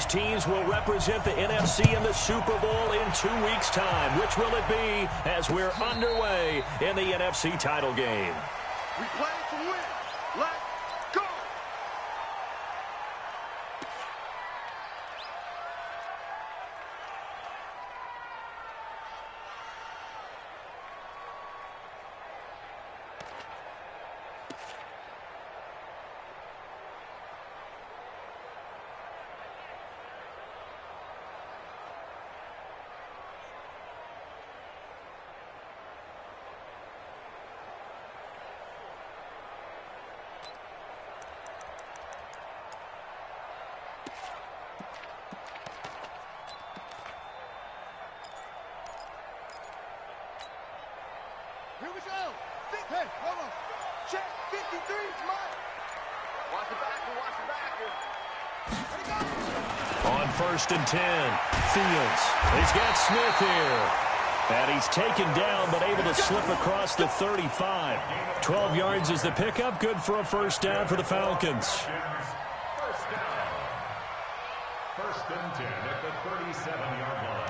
these teams will represent the NFC in the Super Bowl in 2 weeks' time. Which will it be as we're underway in the NFC title game? We play to win. Let's go! Here we go. Hey, hold on. Check 53 is mine. Watch the backer, watch the backer. Here we go. On 1st and 10, Fields. He's got Smith here. And he's taken down, but able to slip across the 35. 12 yards is the pickup. Good for a first down for the Falcons. First down. 1st and 10 at the 37-yard line.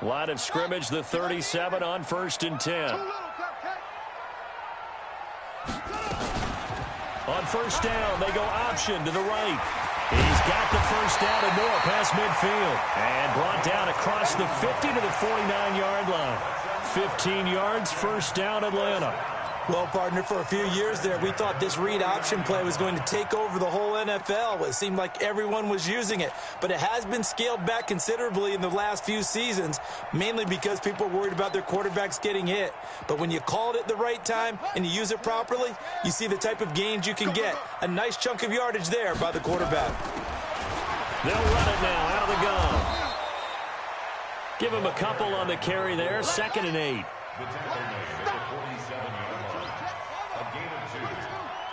Line of scrimmage, the 37 on 1st and 10. On 1st down, they go option to the right. He's got the first down and more past midfield. And brought down across the 50 to the 49-yard line. 15 yards, first down, Atlanta. Well, partner, for a few years there, we thought this read option play was going to take over the whole NFL. It seemed like everyone was using it. But it has been scaled back considerably in the last few seasons, mainly because people are worried about their quarterbacks getting hit. But when you call it at the right time and you use it properly, you see the type of gains you can get. A nice chunk of yardage there by the quarterback. They'll run it now out of the gun. Give him a couple on the carry there, 2nd and 8. The tackle made at the 47-yard line. A gain of 2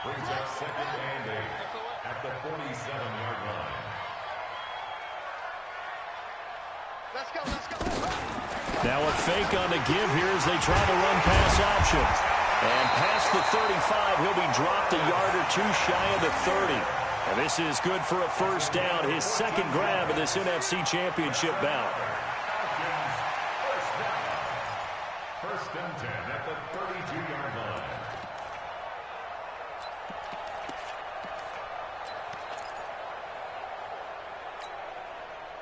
brings up 2nd and 8 at the 47-yard line. Let's go, let's go. Now a fake on the give here as they try to run pass option. And past the 35, he'll be dropped a yard or 2 shy of the 30. And this is good for a first down, his 2nd grab in this NFC Championship bout. 1st and 10 at the 32-yard line.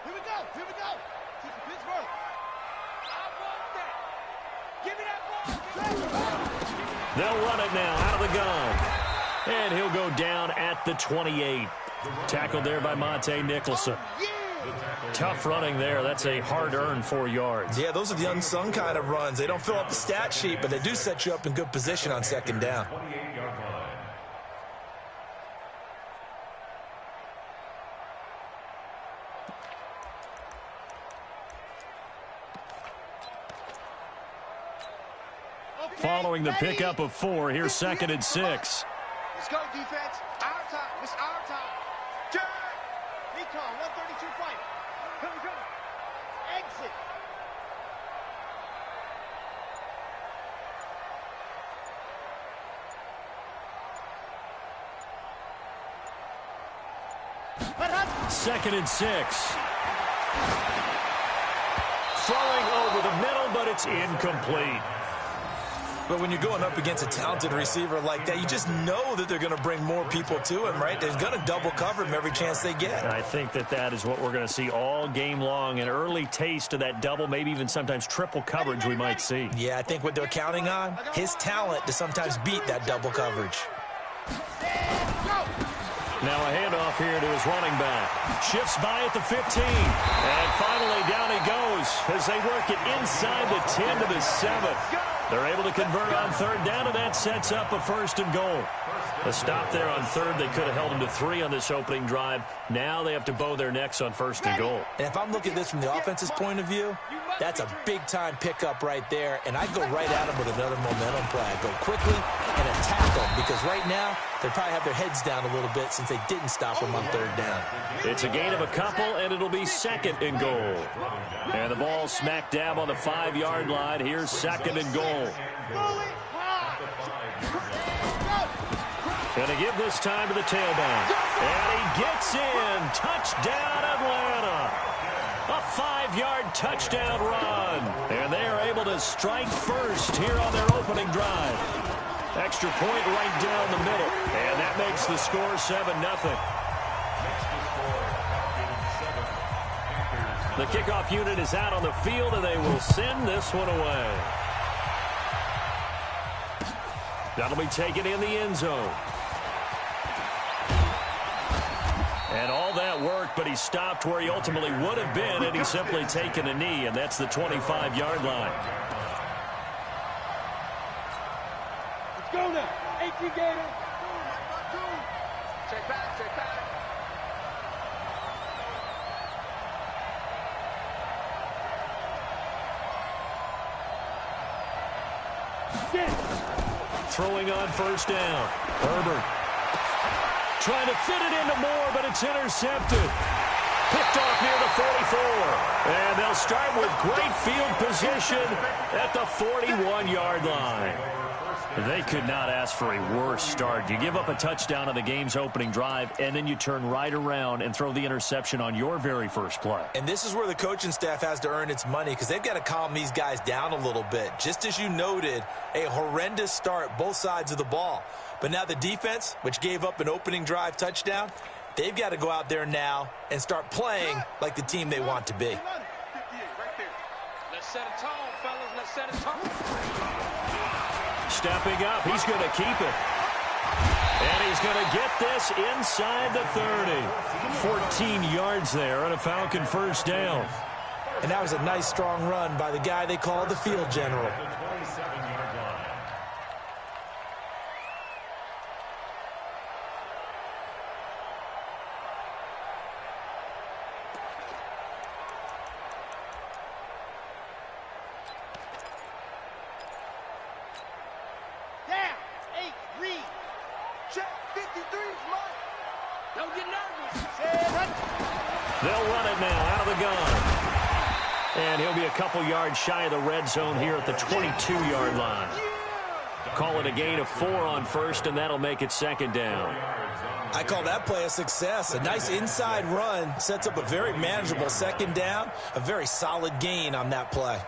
Here we go, here we go. Pittsburgh. I want that. Give me that ball. They'll run it now out of the gun. And he'll go down at the 28. Tackled there by Monte Nicholson. Tough running there. That's a hard-earned 4 yards. Yeah, those are the unsung kind of runs. They don't fill up the stat sheet, but they do set you up in good position on 2nd down. 28-yard line. Following the pickup of 4, here's 2nd and 6. Let's go, defense. Our time. It's our time. Jerry. Recon, 132 fight. Here we go. Exit. Second and 6. Throwing over the middle, but it's incomplete. But when you're going up against a talented receiver like that, you just know that they're going to bring more people to him, right? They're going to double cover him every chance they get. I think that is what we're going to see all game long. An early taste of that double, maybe even sometimes triple coverage we might see. Yeah, I think what they're counting on, his talent to sometimes beat that double coverage. Now a handoff here to his running back. Shifts by at the 15. And finally down he goes as they work it inside the 10 to the 7. They're able to convert on 3rd down, and that sets up a 1st and goal. A stop there on third. They could have held them to 3 on this opening drive. Now they have to bow their necks on first and goal. And if I'm looking at this from the offense's point of view, that's a big-time pickup right there. And I'd go right at them with another momentum play. I'd go quickly and attack them because right now they probably have their heads down a little bit since they didn't stop them on third down. It's a gain of a couple, and it'll be second and goal. And the ball smack dab on the 5-yard line. Here's second and goal. Going to give this time to the tailback. And he gets in. Touchdown, Atlanta. A 5-yard touchdown run. And they are able to strike first here on their opening drive. Extra point right down the middle. And that makes the score 7-0. The kickoff unit is out on the field, and they will send this one away. That'll be taken in the end zone. And all that worked, but he stopped where he ultimately would have been, and he's simply taken a knee, and that's the 25-yard line. Let's go now. 18 Gator. Check back, check back. Throwing on first down. Herbert trying to fit it into Moore, but it's intercepted. Picked off near the 44. And they'll start with great field position at the 41-yard line. They could not ask for a worse start. You give up a touchdown on the game's opening drive, and then you turn right around and throw the interception on your very first play. And this is where the coaching staff has to earn its money because they've got to calm these guys down a little bit. Just as you noted, a horrendous start, both sides of the ball. But now the defense, which gave up an opening drive touchdown, they've got to go out there now and start playing like the team they want to be. Let's set a tone, fellas. Let's set a tone. Stepping up, he's going to keep it. And he's going to get this inside the 30. 14 yards there and a Falcon first down. And that was a nice, strong run by the guy they call the field general. They'll run it now out of the gun. And he'll be a couple yards shy of the red zone here at the 22-yard line. Call it a gain of 4 on first, and that'll make it second down. I call that play a success. A nice inside run sets up a very manageable second down, a very solid gain on that play.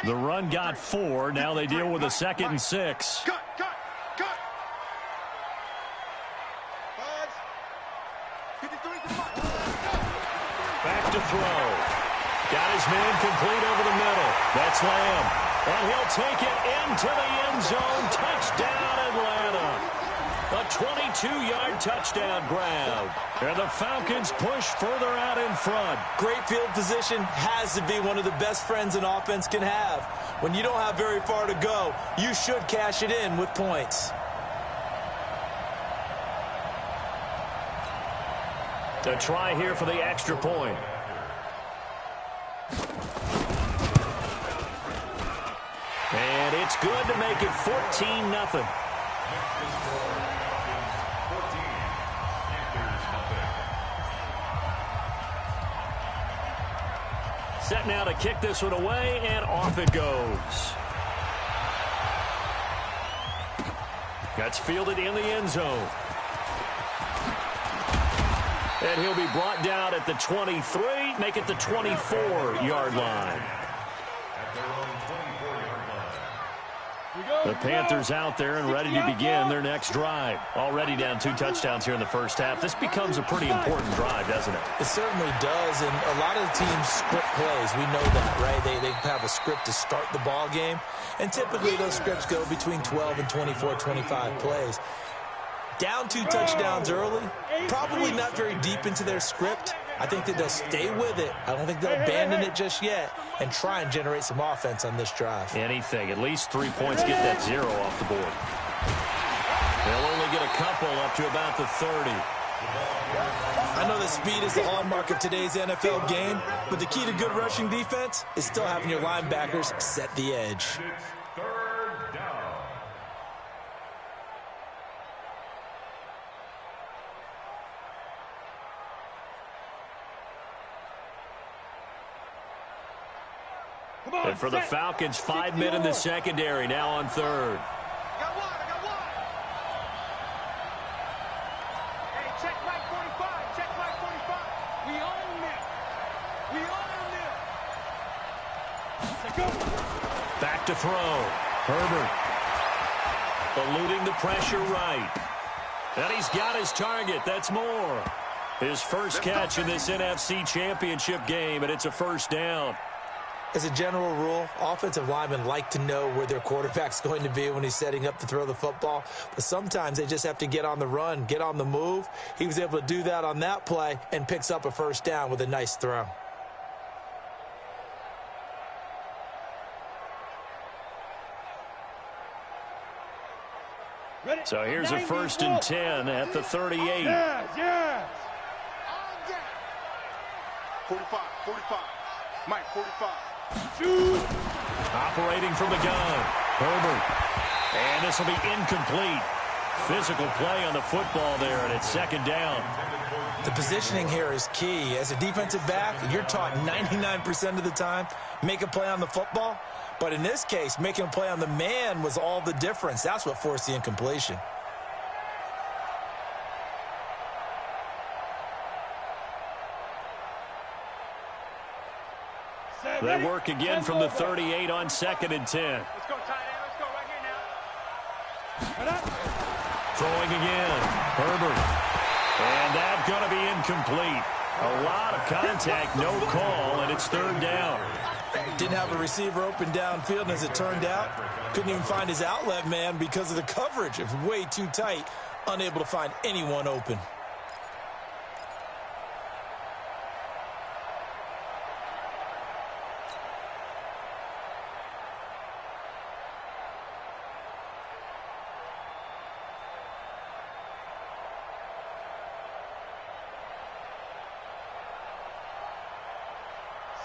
The run got 4. Now they deal with a 2nd and 6. Cut. Back to throw. Got his man complete over the middle. That's Lamb. And he'll take it into the end zone. Touchdown, Atlanta. A 22-yard touchdown grab. And the Falcons push further out in front. Great field position has to be one of the best friends an offense can have. When you don't have very far to go, you should cash it in with points. A try here for the extra point. And it's good to make it 14-0. Set now to kick this one away, and off it goes. That's fielded in the end zone. And he'll be brought down at the 23, make it the 24-yard line. The Panthers out there and ready to begin their next drive. Already down 2 touchdowns here in the first half. This becomes a pretty important drive, doesn't it? It certainly does, and a lot of the teams script plays. We know that, right? They have a script to start the ball game, and typically those scripts go between 12 and 24, 25 plays. Down 2 touchdowns early, probably not very deep into their script. I think that they'll stay with it. I don't think they'll abandon it just yet and try and generate some offense on this drive. Anything, at least 3 points, get that 0 off the board. They'll only get a couple up to about the 30. I know that speed is the hallmark of today's NFL game, but the key to good rushing defense is still having your linebackers set the edge. Third down. And for the Falcons, 5 men in the secondary, now on third. I got one. Hey, check right 45. Check right 45. We own it. Let's go. Back to throw. Herbert. Eluding the pressure right. And he's got his target. That's more. His first catch in this NFC Championship game, and it's a first down. As a general rule, offensive linemen like to know where their quarterback's going to be when he's setting up to throw the football. But sometimes they just have to get on the run, get on the move. He was able to do that on that play and picks up a first down with a nice throw. So here's a 1st and 10 at the 38. Yes. 45. Mike, 45. Shoot. Operating from the gun. Herbert. And this will be incomplete. Physical play on the football there, and it's 2nd down. The positioning here is key. As a defensive back, you're taught 99% of the time, make a play on the football. But in this case, making a play on the man was all the difference. That's what forced the incompletion. They work again from the 38 on 2nd and 10. Let's go, tight end. Let's go right here now. Throwing again. Herbert. And that's going to be incomplete. A lot of contact, no call, and it's 3rd down. Didn't have a receiver open downfield, and as it turned out, couldn't even find his outlet man because of the coverage. It was way too tight, unable to find anyone open.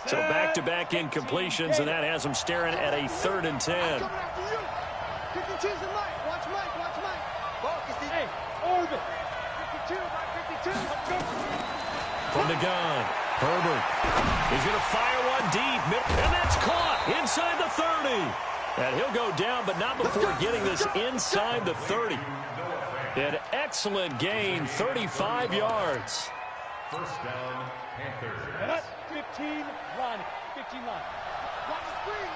So back-to-back incompletions, and that has them staring at a 3rd and 10. Coming after you. Pick and choose the Mike. Watch Mike. Focus. Hey, orbit. 52, Mike, 52. Let's go. From the gun, Herbert. He's going to fire one deep, and that's caught inside the 30. And he'll go down, but not before getting this inside the 30. An excellent gain, 35 yards. First down, Panthers. 15 line. 15 line. Watch the screen.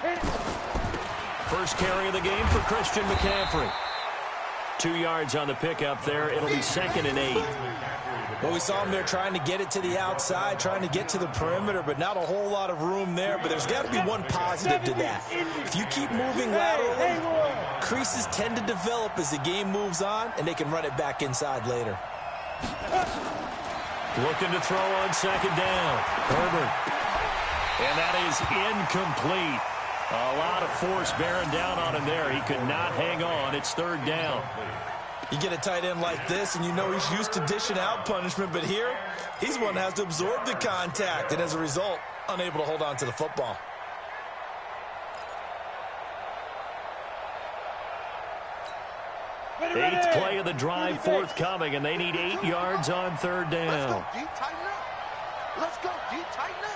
Hit it. First carry of the game for Christian McCaffrey. 2 yards on the pickup there. It'll be 2nd and 8. Well, we saw him there trying to get it to the outside, trying to get to the perimeter, but not a whole lot of room there. But there's got to be one positive to that. If you keep moving laterally, creases tend to develop as the game moves on, and they can run it back inside later. Looking to throw on 2nd down. Herbert. And that is incomplete. A lot of force bearing down on him there. He could not hang on. It's 3rd down. You get a tight end like this, and you know he's used to dishing out punishment, but here, he's one that has to absorb the contact, and as a result, unable to hold on to the football. Eighth play of the drive forthcoming, and they need 8 yards on 3rd down. Let's go, D, tighten up. Let's go, D, tighten up.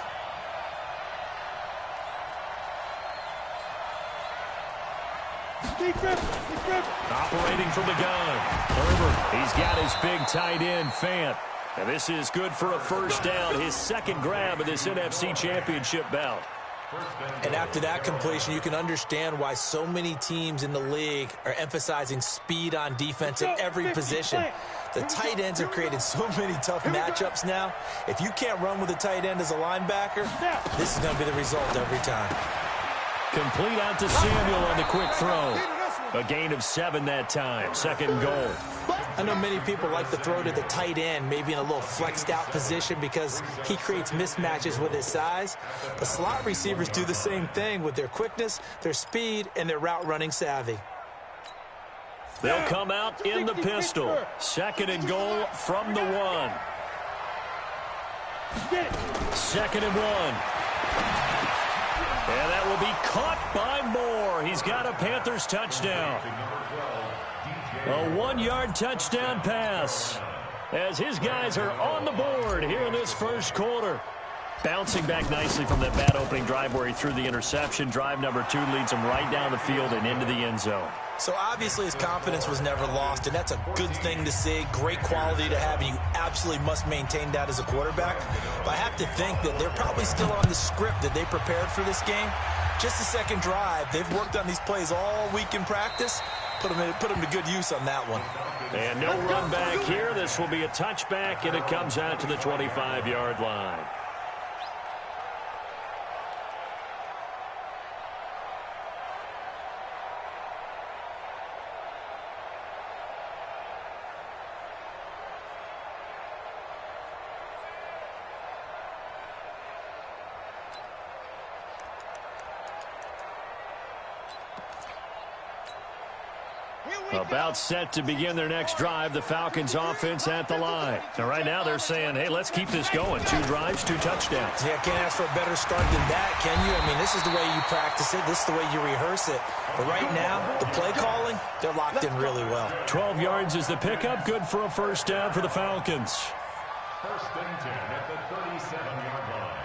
Operating from the gun. Herbert, he's got his big tight end, Fant. And this is good for a first down, his 2nd grab of this NFC Championship bout. And after that completion, you can understand why so many teams in the league are emphasizing speed on defense at every position. The tight ends have created so many tough matchups now. If you can't run with a tight end as a linebacker, this is going to be the result every time. Complete out to Samuel on the quick throw. A gain of 7 that time. Second and goal. I know many people like to throw to the tight end, maybe in a little flexed out position because he creates mismatches with his size. But slot receivers do the same thing with their quickness, their speed, and their route running savvy. They'll come out in the pistol. Second and goal from the 1. Second and 1. And that will be caught by Moore. He's got a Panthers touchdown. A 1-yard touchdown pass as his guys are on the board here in this first quarter. Bouncing back nicely from that bad opening drive where he threw the interception. Drive number 2 leads him right down the field and into the end zone. So obviously his confidence was never lost, and that's a good thing to see, great quality to have, and you absolutely must maintain that as a quarterback. But I have to think that they're probably still on the script that they prepared for this game. Just the second drive, they've worked on these plays all week in practice. Put them to good use on that one. And no run back here. This will be a touchback, and it comes out to the 25-yard line. About set to begin their next drive, the Falcons offense at the line. Now, right now they're saying, hey, let's keep this going. 2 drives, 2 touchdowns. Yeah, can't ask for a better start than that, can you? I mean, this is the way you practice it. This is the way you rehearse it. But right now, the play calling, they're locked in really well. 12 yards is the pickup. Good for a first down for the Falcons. First and 10 at the 37-yard line.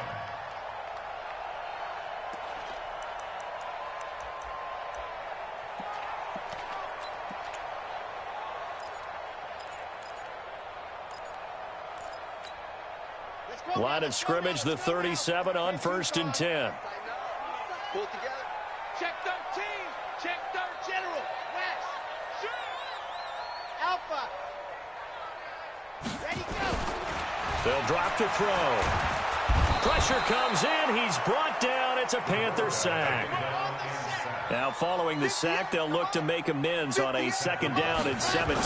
Line of scrimmage, the 37 on first and 10. Pull together. Check 13. Check 3rd General. West. Shoot. Alpha. Ready, go. They'll drop to throw. Pressure comes in. He's brought down. It's a Panther sack. Now following the sack, they'll look to make amends on a second down and 17.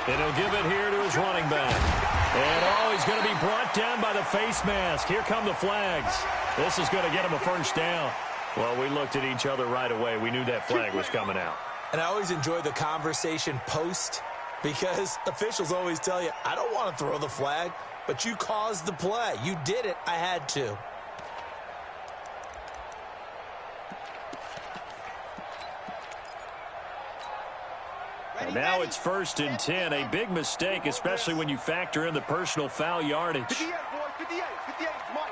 And he'll give it here to his running back. And, he's going to be brought down by the face mask. Here come the flags. This is going to get him a first down. Well, we looked at each other right away. We knew that flag was coming out. And I always enjoy the conversation post because officials always tell you, I don't want to throw the flag, but you caused the play. You did it. I had to. And now it's first and 10. A big mistake, especially when you factor in the personal foul yardage. 58, boys. 58. 58. Mike.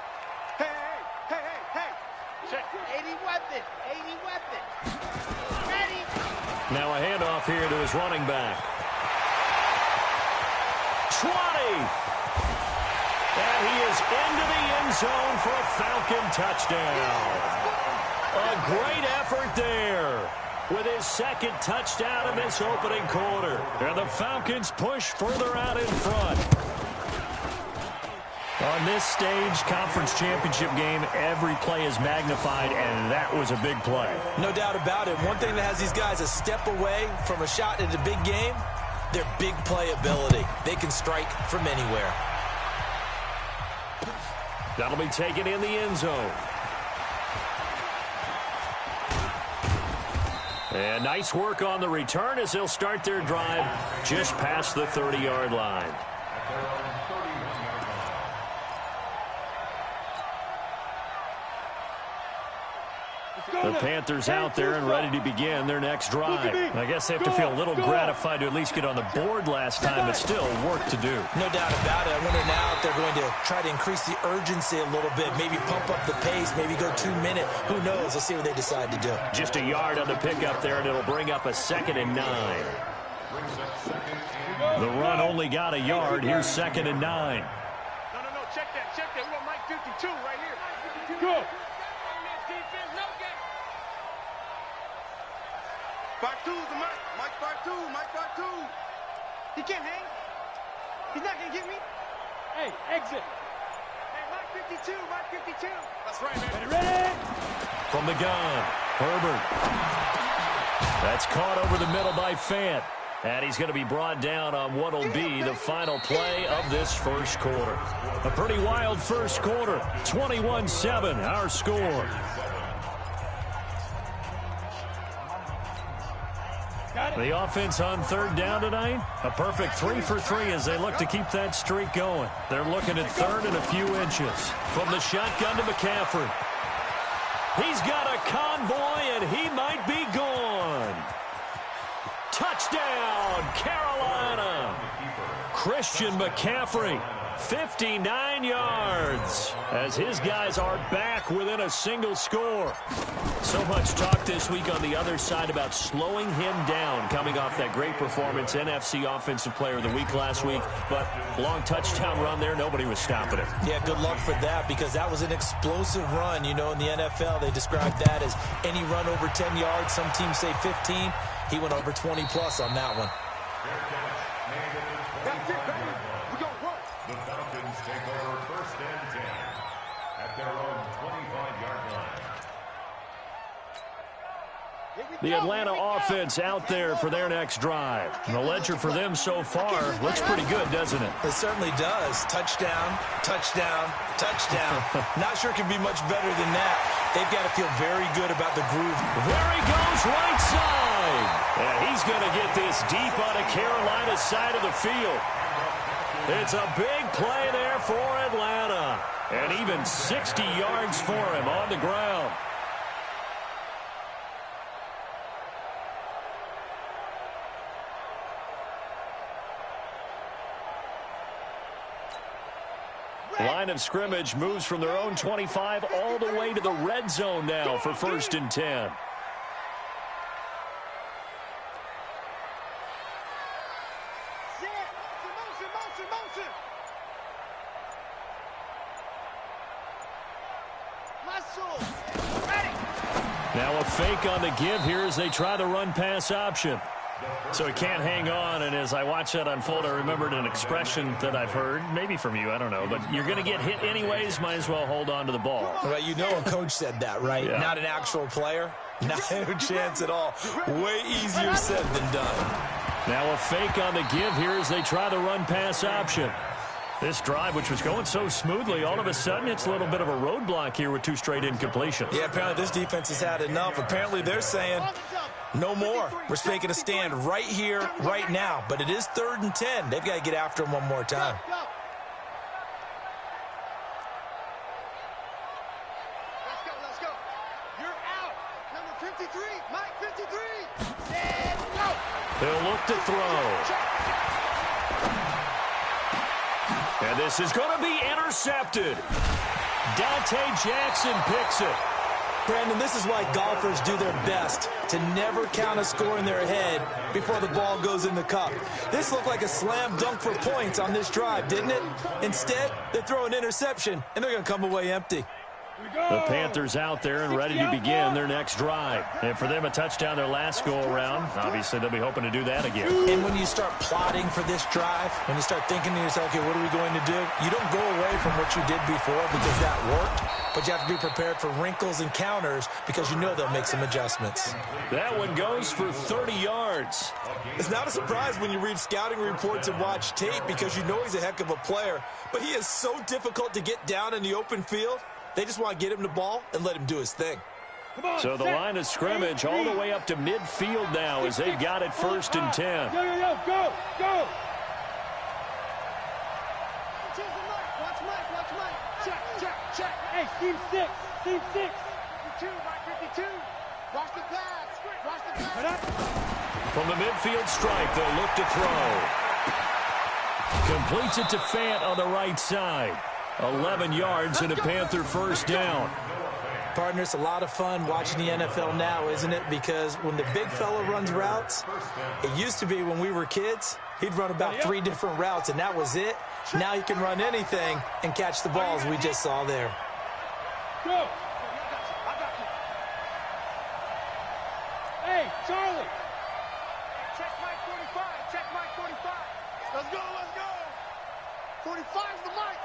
Hey. Check. 80 weapons. 80 weapons. Ready. Now a handoff here to his running back. 20. And he is into the end zone for a Falcon touchdown. A great effort there with his second touchdown in this opening quarter. And the Falcons push further out in front. On this stage, conference championship game, every play is magnified, and that was a big play. No doubt about it. One thing that has these guys a step away from a shot at a big game, their big play ability. They can strike from anywhere. That'll be taken in the end zone. And nice work on the return as they'll start their drive just past the 30-yard line. The Panthers out there and ready to begin their next drive. I guess they have to feel a little gratified to at least get on the board last time, but still work to do. No doubt about it. I wonder now if they're going to try to increase the urgency a little bit, maybe pump up the pace, maybe go 2 minute. Who knows? Let's see what they decide to do. Just a yard on the pickup there, and it'll bring up a 2nd and 9. The run only got a yard. Here's 2nd and 9. No. Check that. We want Mike 52 right here. Go. Part 2's the Mike. Mike part 2. He can't hang. He's not going to get me. Hey, exit. Hey, Mike 52. That's right, man. Ready? From the gun, Herbert. That's caught over the middle by Fant. And he's going to be brought down on what will be the final play of this first quarter. A pretty wild first quarter. 21-7, our score. The offense on third down tonight, a perfect 3 for 3 as they look to keep that streak going. They're looking at third and a few inches. From the shotgun to McCaffrey. He's got a convoy, and he might be gone. Touchdown, Carolina. Christian McCaffrey, 59 yards, as his guys are back within a single score. So much talk this week on the other side about slowing him down, coming off that great performance, NFC Offensive Player of the Week last week. But long touchdown run there, nobody was stopping it. Yeah, good luck for that, because that was an explosive run. You know, in the NFL, they describe that as any run over 10 yards. Some teams say 15. He went over 20-plus on that one. The Falcons take over first and 10 at their own 25-yard line. The Atlanta offense out there for their next drive. And the ledger for them so far looks pretty good, doesn't it? It certainly does. Touchdown, touchdown, touchdown. Not sure it can be much better than that. They've got to feel very good about the groove. There he goes, right side. And he's going to get this deep on the Carolina side of the field. It's a big play there for Atlanta. And even 60 yards for him on the ground. Line of scrimmage moves from their own 25 all the way to the red zone now for first and 10. Now a fake on the give here as they try the run-pass option. So he can't hang on, and as I watch that unfold, I remembered an expression that I've heard, maybe from you, I don't know, but you're going to get hit anyways, might as well hold on to the ball. Well, you know a coach said that, right? Yeah. Not an actual player. Not a chance at all. Way easier said than done. Now a fake on the give here as they try the run-pass option. This drive, which was going so smoothly, all of a sudden it's a little bit of a roadblock here with 2 straight incompletions. Yeah, apparently this defense has had enough. Apparently they're saying no more. We're making a stand right here, right now. But it is 3rd and 10. They've got to get after him one more time. Let's go. You're out. Number 53, Mike 53. And go. They'll look to throw. And this is going to be intercepted. Dante Jackson picks it. Brandon, this is why golfers do their best to never count a score in their head before the ball goes in the cup. This looked like a slam dunk for points on this drive, didn't it? Instead, they throw an interception, and they're going to come away empty. The Panthers out there and ready to begin their next drive. And for them, a touchdown their last go-around. Obviously, they'll be hoping to do that again. And when you start plotting for this drive, when you start thinking to yourself, okay, what are we going to do? You don't go away from what you did before because that worked, but you have to be prepared for wrinkles and counters because you know they'll make some adjustments. That one goes for 30 yards. It's not a surprise when you read scouting reports and watch tape because you know he's a heck of a player, but he is so difficult to get down in the open field. They just want to get him the ball and let him do his thing. So the line of scrimmage all the way up to midfield now as they've got it 1st and 10. Go. Watch Mike. Check. Hey, team 6. 52, Mike 52. Watch the pass. From the midfield stripe, they'll look to throw. Completes it to Fant on the right side. 11 yards and a Panther first down. Partner, it's a lot of fun watching the NFL now, isn't it? Because when the big fella runs routes, it used to be when we were kids, he'd run about 3 different routes, and that was it. Now he can run anything and catch the balls we just saw there. Go. I got you. Hey, Charlie. Check Mike 45. Let's go. 45's the mic.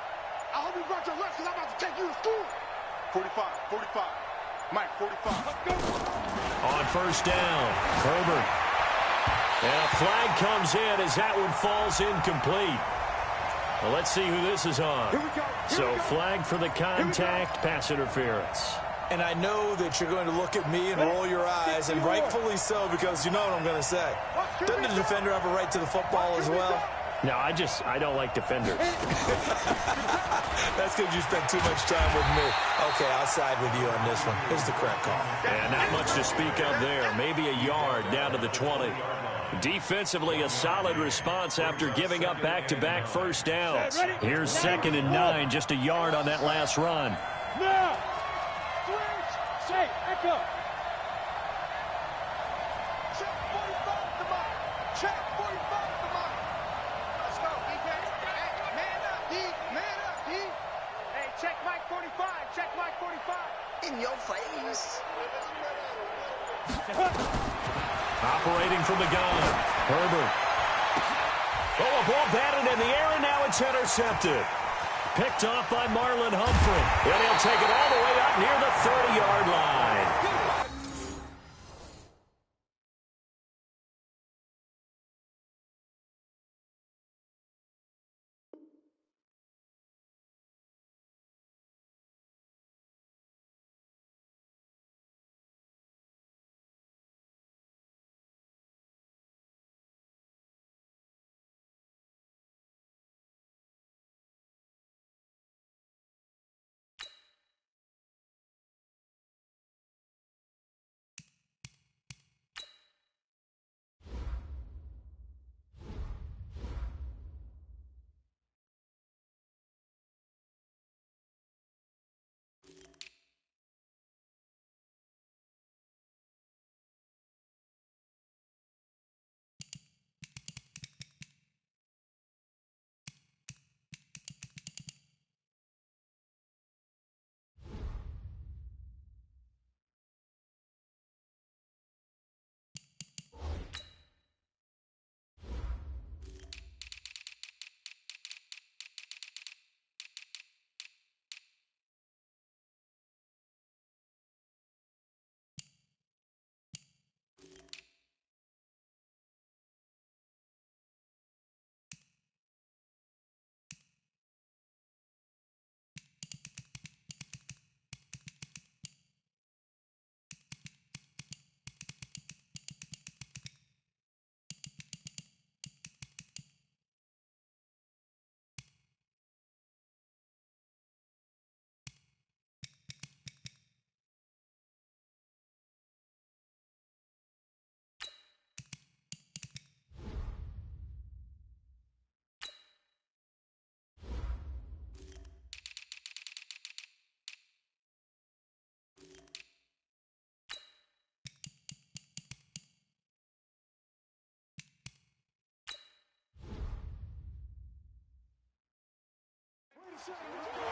I hope you brought your left because I'm about to take you to school. 45. Mike, 45. Let's go. On first down, Herbert. And a flag comes in as that one falls incomplete. Well, let's see who this is on. So flag for the contact, pass interference. And I know that you're going to look at me and roll your eyes, and rightfully so, because you know what I'm going to say. Doesn't the defender have a right to the football as well? No, I don't like defenders. That's because you spent too much time with me. Okay, I'll side with you on this one. Here's the correct call. And not much to speak of there. Maybe a yard down to the 20. Defensively, a solid response after giving up back-to-back first downs. Here's 2nd and 9, just a yard on that last run. Now, switch, say, echo. Check 45 to Mike. Check 45 to Mike. Let's go, defense. Hey, man up, D. Man up, D. Hey, check Mike 45. Check Mike 45. In your face. Operating from the gun, Herbert. Oh, a ball batted in the air, and now it's intercepted. Picked off by Marlon Humphrey. And he'll take it all the way up near the 30-yard line.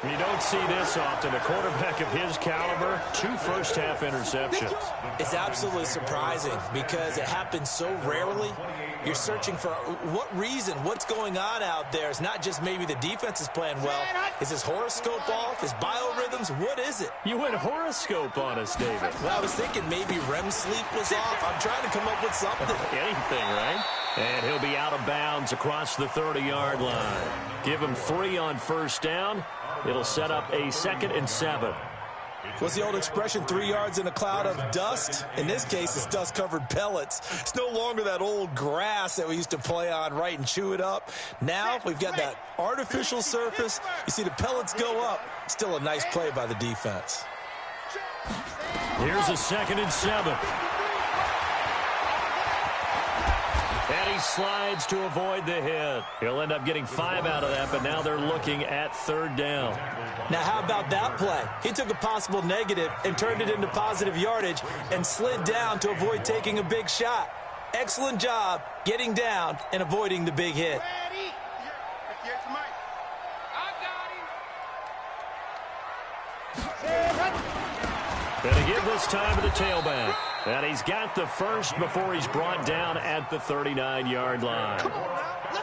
You don't see this often. A quarterback of his caliber, 2 first-half interceptions. It's absolutely surprising because it happens so rarely. You're searching for what reason, what's going on out there. It's not just maybe the defense is playing well. Is his horoscope off? His biorhythms? What is it? You went horoscope on us, David. Well, I was thinking maybe REM sleep was off. I'm trying to come up with something. Anything, right? And he'll be out of bounds across the 30-yard line. Give him 3 on first down. It'll set up a 2nd and 7. What's the old expression, 3 yards in a cloud of dust? In this case, it's dust-covered pellets. It's no longer that old grass that we used to play on, right, and chew it up. Now we've got that artificial surface. You see the pellets go up. Still a nice play by the defense. Here's a 2nd and 7. And he slides to avoid the hit. He'll end up getting 5 out of that, but now they're looking at 3rd down. Now, how about that play? He took a possible negative and turned it into positive yardage and slid down to avoid taking a big shot. Excellent job getting down and avoiding the big hit. And to give this time to the tailback. And he's got the first before he's brought down at the 39-yard line.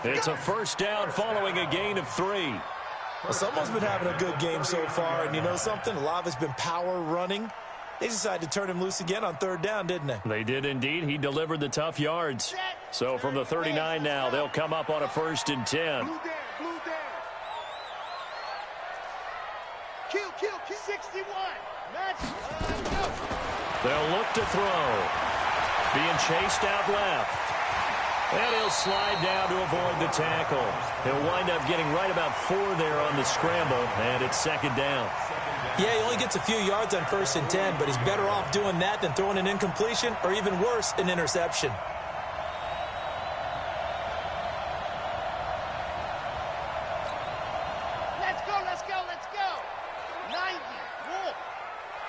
It's a first down following a gain of 3. Well, someone's been having a good game so far, and you know something? A lot of it's been power running. They decided to turn him loose again on third down, didn't they? They did indeed. He delivered the tough yards. So from the 39 now, they'll come up on a 1st and 10. Blue down. Kill. 61. Match. Go. They'll look to throw. Being chased out left. And he'll slide down to avoid the tackle. He'll wind up getting right about 4 there on the scramble, and it's 2nd down. Yeah, he only gets a few yards on 1st and 10, but he's better off doing that than throwing an incompletion or even worse, an interception. Let's go. 90. Wolf.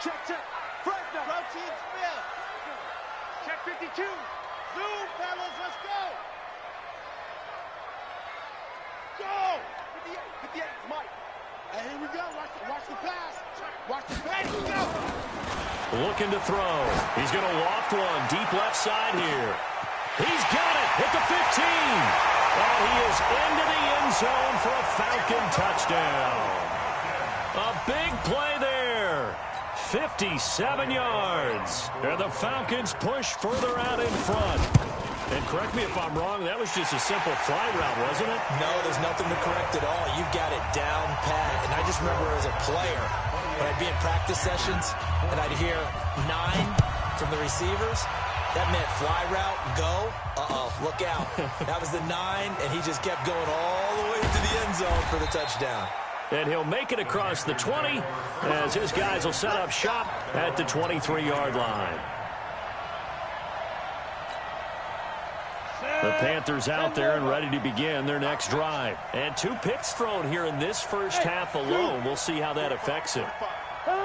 Check. Fresno. Protein spill. Check 52. Zoom, fellas. Let's go. Go. 58. Mike. And here we go. Watch the pass. Here we go. Looking to throw. He's going to loft one deep left side here. He's got it at the 15. And he is into the end zone for a Falcon touchdown. A big play there. 57 yards. And the Falcons push further out in front. And correct me if I'm wrong, that was just a simple fly route, wasn't it? No, there's nothing to correct at all. You've got it down pat. And I just remember as a player, when I'd be in practice sessions and I'd hear 9 from the receivers, that meant fly route, go, look out. That was the 9, and he just kept going all the way to the end zone for the touchdown. And he'll make it across the 20 as his guys will set up shop at the 23-yard line. The Panthers out there and ready to begin their next drive. And 2 picks thrown here in this first half alone. We'll see how that affects him.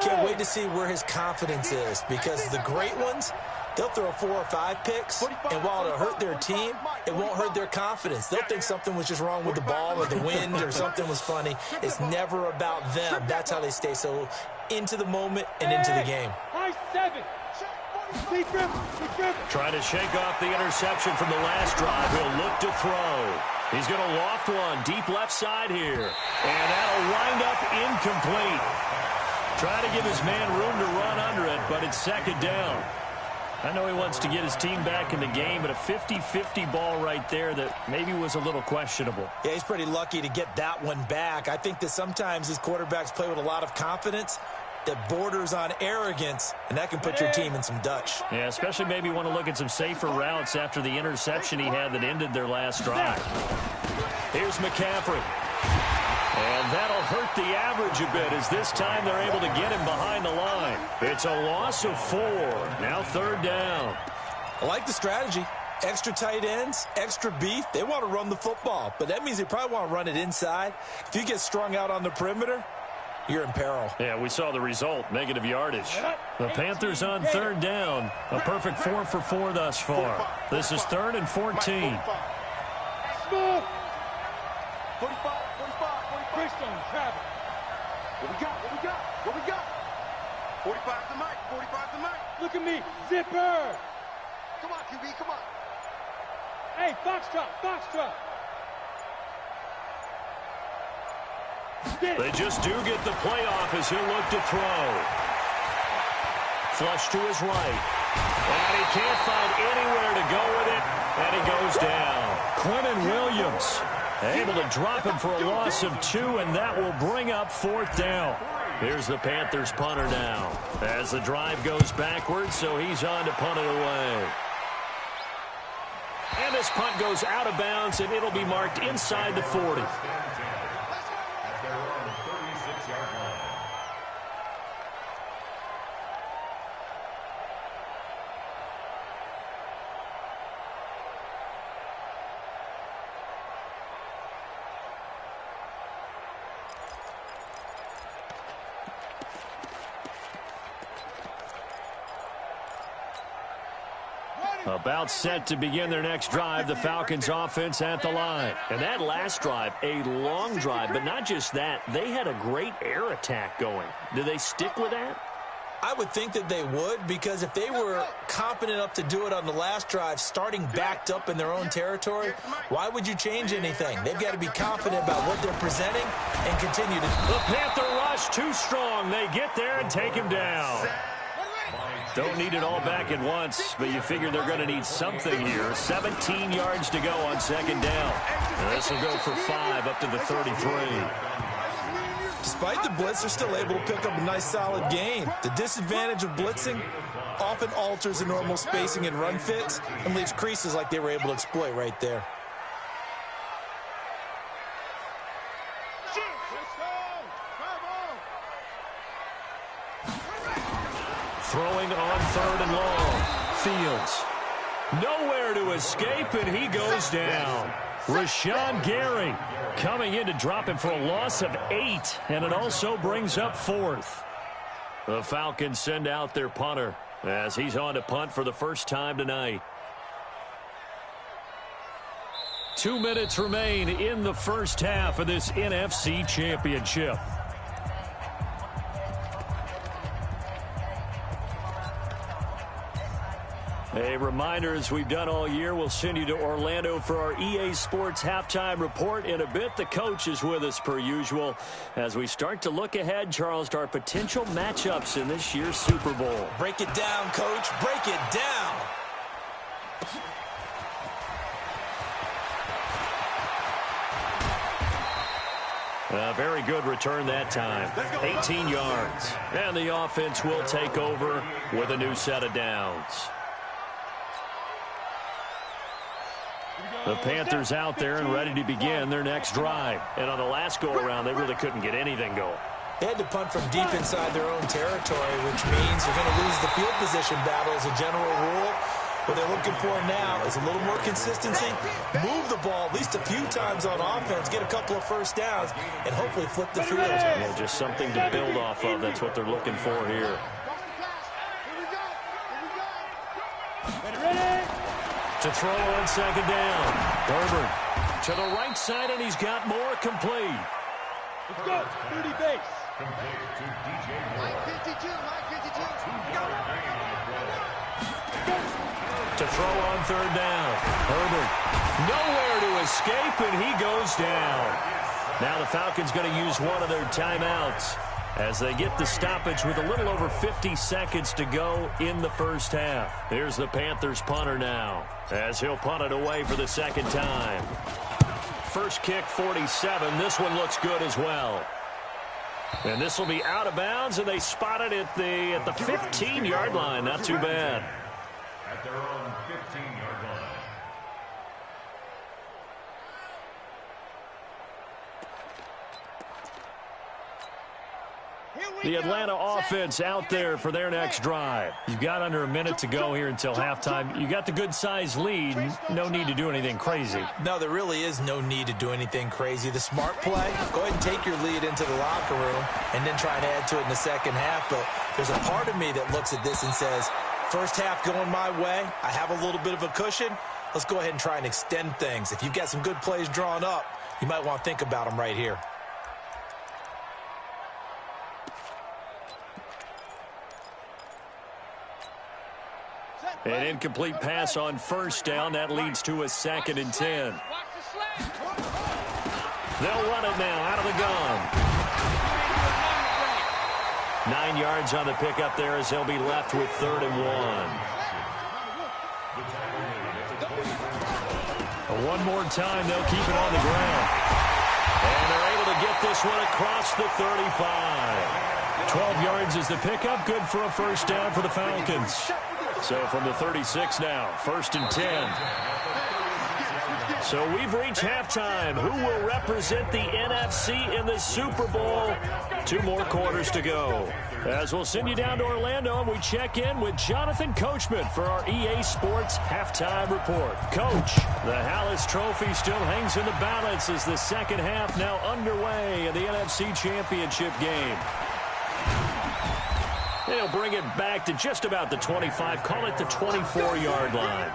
Can't wait to see where his confidence is, because the great ones, they'll throw 4 or 5 picks, and while it'll hurt their team, it won't hurt their confidence. They'll think something was just wrong with the ball or the wind or something was funny. It's never about them. That's how they stay so into the moment and into the game. High 7. Trying to shake off the interception from the last drive. He'll look to throw. He's going to loft one deep left side here. And that'll wind up incomplete. Try to give his man room to run under it, but it's 2nd down. I know he wants to get his team back in the game, but a 50-50 ball right there that maybe was a little questionable. Yeah, he's pretty lucky to get that one back. I think that sometimes these quarterbacks play with a lot of confidence that borders on arrogance, and that can put your team in some Dutch. Yeah, especially maybe want to look at some safer routes after the interception he had that ended their last drive. Here's McCaffrey. And that'll hurt the average a bit as this time they're able to get him behind the line. It's a loss of 4. Now 3rd down. I like the strategy. Extra tight ends, extra beef. They want to run the football, but that means they probably want to run it inside. If you get strung out on the perimeter, you're in peril. Yeah, we saw the result, negative yardage. The Panthers on 3rd down. A perfect 4 for 4 thus far. This is 3rd and 14. Smooth. 45. Bridgestone, Travis. What we got? 45 to Mike. Look at me. Zipper. Come on, QB, come on. Hey, Foxtrot. They just do get the playoff as he'll look to throw. Flush to his right. And he can't find anywhere to go with it, and he goes down. Quentin Williams able to drop him for a loss of 2, and that will bring up 4th down. Here's the Panthers punter now as the drive goes backwards, so he's on to punt it away. And this punt goes out of bounds, and it'll be marked inside the 40. About set to begin their next drive, the Falcons offense at the line. And that last drive, a long drive, but not just that. They had a great air attack going. Do they stick with that? I would think that they would, because if they were confident enough to do it on the last drive, starting backed up in their own territory, why would you change anything? They've got to be confident about what they're presenting and continue to. The Panther rush too strong. They get there and take him down. Don't need it all back at once, but you figure they're going to need something here. 17 yards to go on second down. This will go for 5 up to the 33. Despite the blitz, they're still able to pick up a nice solid gain. The disadvantage of blitzing often alters the normal spacing and run fits and leaves creases like they were able to exploit right there. Throwing on 3rd and long. Fields. Nowhere to escape, and he goes down. Rashawn Gary coming in to drop him for a loss of 8, and it also brings up 4th. The Falcons send out their punter as he's on to punt for the first time tonight. 2 minutes remain in the first half of this NFC Championship. A reminder, as we've done all year, we'll send you to Orlando for our EA Sports halftime report in a bit. The coach is with us per usual as we start to look ahead, Charles, to our potential matchups in this year's Super Bowl. Break it down, Coach. Break it down. A very good return that time. 18 yards. And the offense will take over with a new set of downs. The Panthers out there and ready to begin their next drive. And on the last go-around, they really couldn't get anything going. They had to punt from deep inside their own territory, which means they're going to lose the field position battle as a general rule. What they're looking for now is a little more consistency, move the ball at least a few times on offense, get a couple of first downs, and hopefully flip the field. Yeah, just something to build off of. That's what they're looking for here. To throw on second down. Herbert to the right side, and he's got more complete. Let's go. 30 base. Complete to DJ Moore. Mike 52. Mike 52. To throw on third down. Herbert nowhere to escape, and he goes down. Now the Falcons going to use one of their timeouts as they get the stoppage with a little over 50 seconds to go in the first half. Here's the Panthers punter now as he'll punt it away for the second time. First kick, 47. This one looks good as well. And this will be out of bounds, and they spot it at the 15-yard line. Not too bad. At their own 15-yard line. The Atlanta offense out there for their next drive. You've got under a minute to go here until halftime. You got the good-sized lead. No need to do anything crazy. No, there really is no need to do anything crazy. The smart play, go ahead and take your lead into the locker room and then try and add to it in the second half. But there's a part of me that looks at this and says, first half going my way, I have a little bit of a cushion. Let's go ahead and try and extend things. If you've got some good plays drawn up, you might want to think about them right here. An incomplete pass on first down. That leads to a 2nd and 10. They'll run it now out of the gun. 9 yards on the pickup there as they'll be left with 3rd and 1. One more time, they'll keep it on the ground. And they're able to get this one across the 35. 12 yards is the pickup. Good for a first down for the Falcons. So from the 36 now, 1st and 10. So we've reached halftime. Who will represent the NFC in the Super Bowl? 2 more quarters to go. As we'll send you down to Orlando, and we check in with Jonathan Coachman for our EA Sports halftime report. Coach, the Hallis Trophy still hangs in the balance as the second half now underway in the NFC Championship game. They'll bring it back to just about the 25, call it the 24-yard line.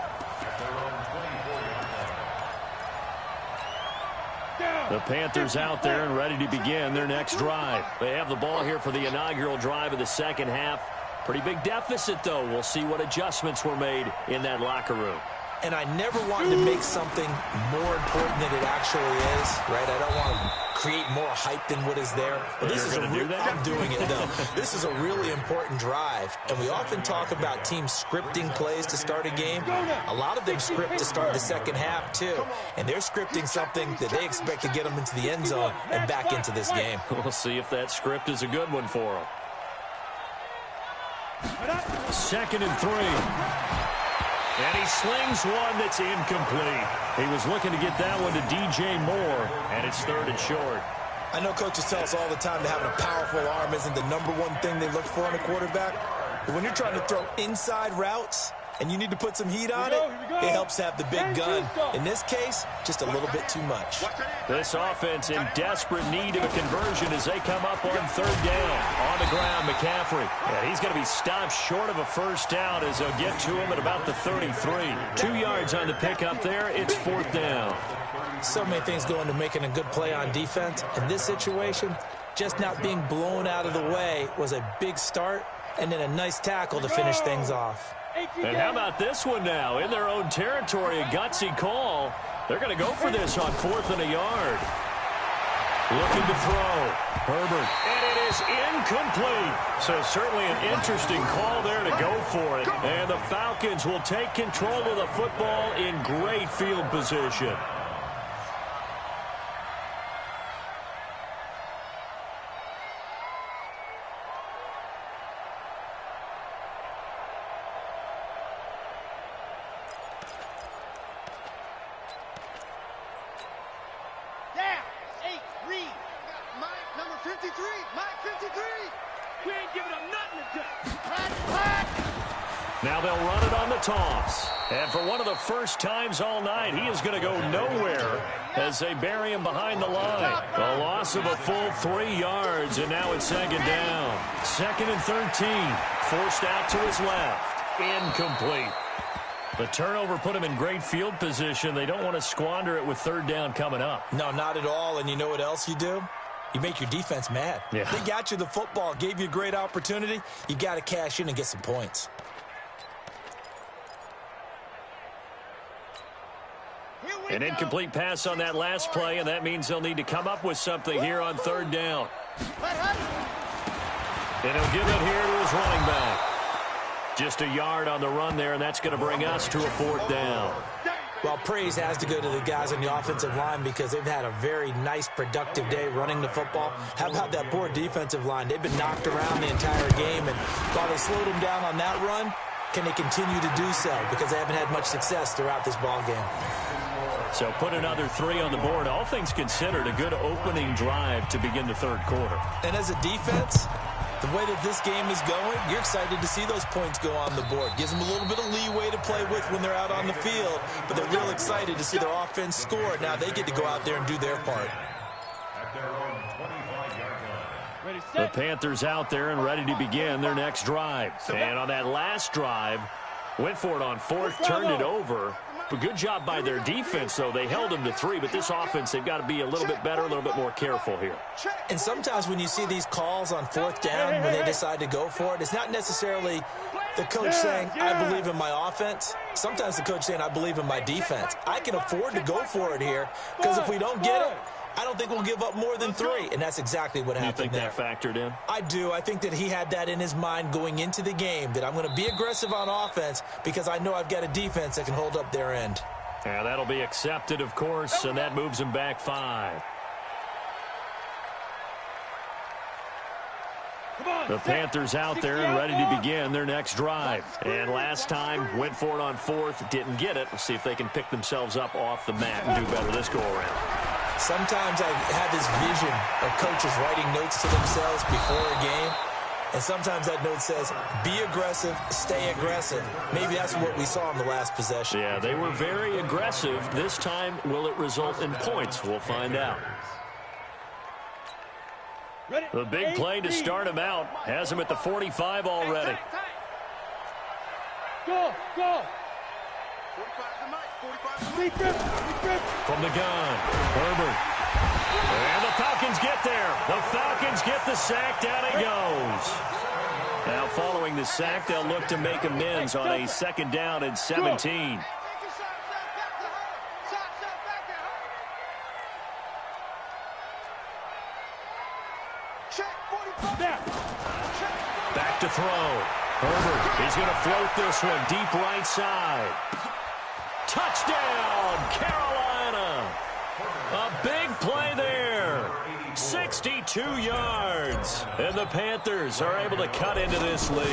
The Panthers out there and ready to begin their next drive. They have the ball here for the inaugural drive of the second half. Pretty big deficit, though. We'll see what adjustments were made in that locker room. And I never wanted to make something more important than it actually is, right? I don't want to create more hype than what is there. But this is I'm doing it, though. This is a really important drive, and we often talk about teams scripting plays to start a game. A lot of them script to start the second half, too, and they're scripting something that they expect to get them into the end zone and back into this game. We'll see if that script is a good one for them. 2nd and 3. And he slings one that's incomplete. He was looking to get that one to DJ Moore, and it's 3rd and short. I know coaches tell us all the time that having a powerful arm isn't the #1 thing they look for in a quarterback. But when you're trying to throw inside routes and you need to put some heat on it, it helps to have the big gun. In this case, just a little bit too much. This offense in desperate need of a conversion as they come up on 3rd down. On the ground, McCaffrey. Yeah, he's going to be stopped short of a first down as they'll get to him at about the 33. 2 yards on the pickup there. It's 4th down. So many things go into making a good play on defense. In this situation, just not being blown out of the way was a big start, and then a nice tackle to finish things off. And how about this one now? In their own territory, a gutsy call. They're going to go for this on 4th and a yard. Looking to throw. Herbert. And it is incomplete. So certainly an interesting call there to go for it. And the Falcons will take control of the football in great field position. Now they'll run it on the toss. And for one of the first times all night, he is going to go nowhere as they bury him behind the line. A loss of a full 3 yards, and now it's 2nd down. 2nd and 13. Forced out to his left. Incomplete. The turnover put him in great field position. They don't want to squander it with 3rd down coming up. No, not at all. And you know what else you do? You make your defense mad. Yeah. They got you the football, gave you a great opportunity. You got to cash in and get some points. An incomplete pass on that last play, and that means they'll need to come up with something here on 3rd down. And he'll give it here to his running back. Just a yard on the run there, and that's going to bring us to a 4th down. Well, praise has to go to the guys on the offensive line because they've had a very nice, productive day running the football. How about that poor defensive line? They've been knocked around the entire game, and while they slowed them down on that run, can they continue to do so? Because they haven't had much success throughout this ball game. So put another 3 on the board. All things considered, a good opening drive to begin the 3rd quarter. And as a defense, the way that this game is going, you're excited to see those points go on the board. Gives them a little bit of leeway to play with when they're out on the field, but they're real excited to see their offense score. Now they get to go out there and do their part. At their own 25-yard line. The Panthers out there and ready to begin their next drive. And on that last drive, went for it on 4th, turned it over. But good job by their defense, though. They held them to 3, but this offense, they've got to be a little bit better, a little bit more careful here. And sometimes when you see these calls on 4th down, when they decide to go for it, it's not necessarily the coach saying, I believe in my offense. Sometimes the coach saying, I believe in my defense. I can afford to go for it here, because if we don't get it, I don't think we'll give up more than 3, and that's exactly what happened there. You think that factored in? I do. I think that he had that in his mind going into the game, that I'm going to be aggressive on offense because I know I've got a defense that can hold up their end. Yeah, that'll be accepted, of course, and that moves him back 5. The Panthers out there and ready to begin their next drive. And last time, went for it on 4th, didn't get it. We'll see if they can pick themselves up off the mat and do better this go-around. Sometimes I have this vision of coaches writing notes to themselves before a game, and sometimes that note says, be aggressive, stay aggressive. Maybe that's what we saw in the last possession. Yeah, they were very aggressive. This time, will it result in points? We'll find out. The big play to start him out has him at the 45 already. Go, go. From the gun, Herbert. And the Falcons get there. The Falcons get the sack. Down it goes. Now following the sack, they'll look to make amends on a 2nd down and 17. throw. Herbert, he's going to float this one deep right side. Touchdown, Carolina. A big play there. 62 yards. And the Panthers are able to cut into this lead.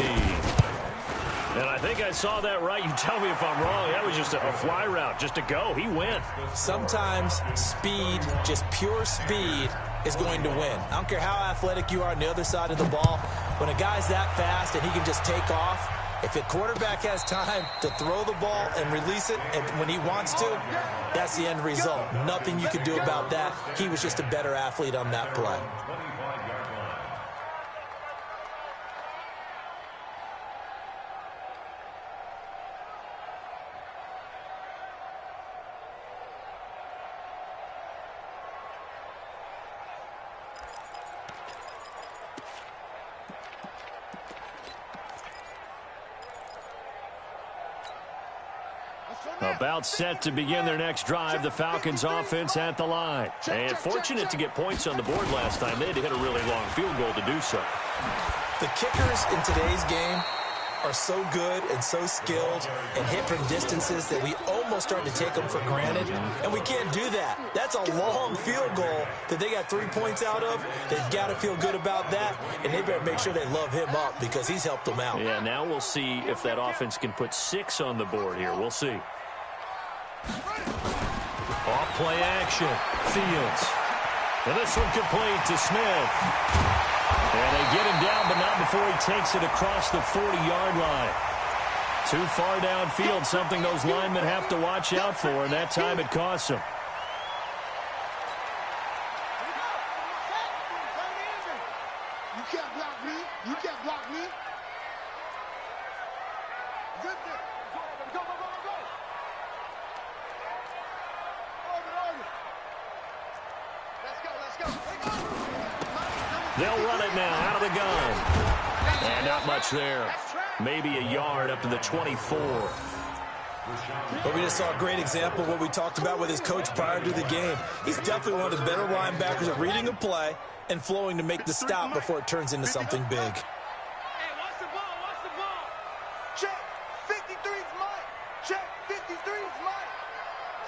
And I think I saw that right. You tell me if I'm wrong. That was just a fly route, just to go. He went. Sometimes speed, just pure speed, is going to win. I don't care how athletic you are on the other side of the ball. When a guy's that fast and he can just take off, if a quarterback has time to throw the ball and release it and when he wants to, that's the end result. Nothing you can do about that. He was just a better athlete on that play. About set to begin their next drive, the Falcons offense at the line. And fortunate to get points on the board last time. They had to hit a really long field goal to do so. The kickers in today's game are so good and so skilled and hit from distances that we almost start to take them for granted. And we can't do that. That's a long field goal that they got 3 points out of. They've got to feel good about that, and they better make sure they love him up because he's helped them out. Yeah, now we'll see if that offense can put 6 on the board here. We'll see. Off play action. Fields. And this one complete to Smith. And they get him down, but not before he takes it across the 40-yard line. Too far downfield, something those linemen have to watch out for, and that time it costs them. You can't block me. You can't block me. Good there. Go, go, go, go, go. Let's go, let's go. They'll run it now out of the gun. And not much there. Maybe a yard up to the 24. But we just saw a great example of what we talked about with his coach prior to the game. He's definitely one of the better linebackers at reading a play and flowing to make the stop before it turns into something big. Hey, watch the ball, watch the ball. Check, 53's Mike. Check, 53's Mike.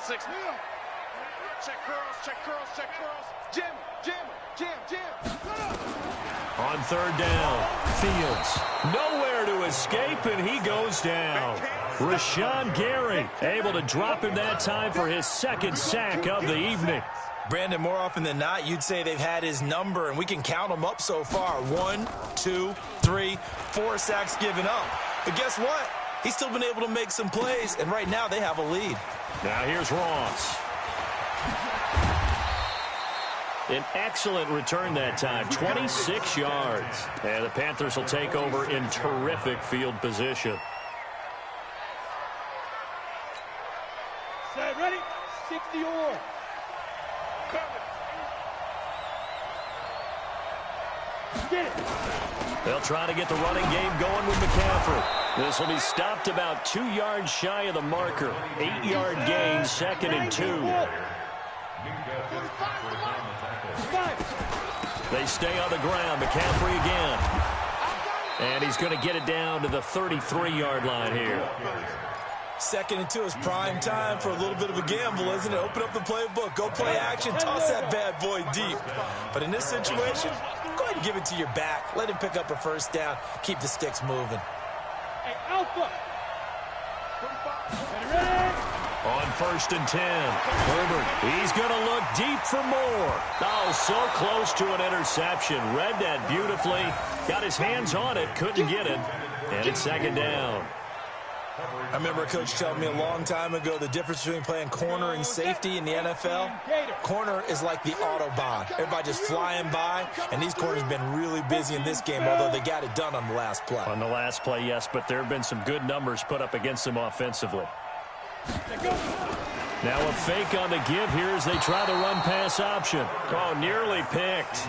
6 mil. Check curls, check curls, check curls. Jim, Jim, Jim, Jim. On third down, Fields nowhere to escape, and he goes down. Rashawn Gary able to drop him that time for his second sack of the evening. Brandon, more often than not, you'd say they've had his number, and we can count them up so far. 1, 2, 3, 4 sacks given up. But guess what? He's still been able to make some plays, and right now they have a lead. Now here's Ross. An excellent return that time, 26 yards. And the Panthers will take over in terrific field position. Set, ready? 60 or. Get it. They'll try to get the running game going with McCaffrey. This will be stopped about 2 yards shy of the marker. 8-yard gain, 2nd and 2. They stay on the ground. McCaffrey again. And he's going to get it down to the 33-yard line here. 2nd and 2 is prime time for a little bit of a gamble, isn't it? Open up the playbook. Go play action. Toss that bad boy deep. But in this situation, go ahead and give it to your back. Let him pick up a first down. Keep the sticks moving. Hey, Alpha. Ready? On 1st and 10, Herbert, he's going to look deep for more. Oh, so close to an interception. Read that beautifully. Got his hands on it, couldn't get it. And it's 2nd down. I remember a coach telling me a long time ago the difference between playing corner and safety in the NFL. Corner is like the Autobahn. Everybody just flying by, and these corners have been really busy in this game, although they got it done on the last play. On the last play, yes, but there have been some good numbers put up against them offensively. Now a fake on the give here as they try the run-pass option. Oh, nearly picked.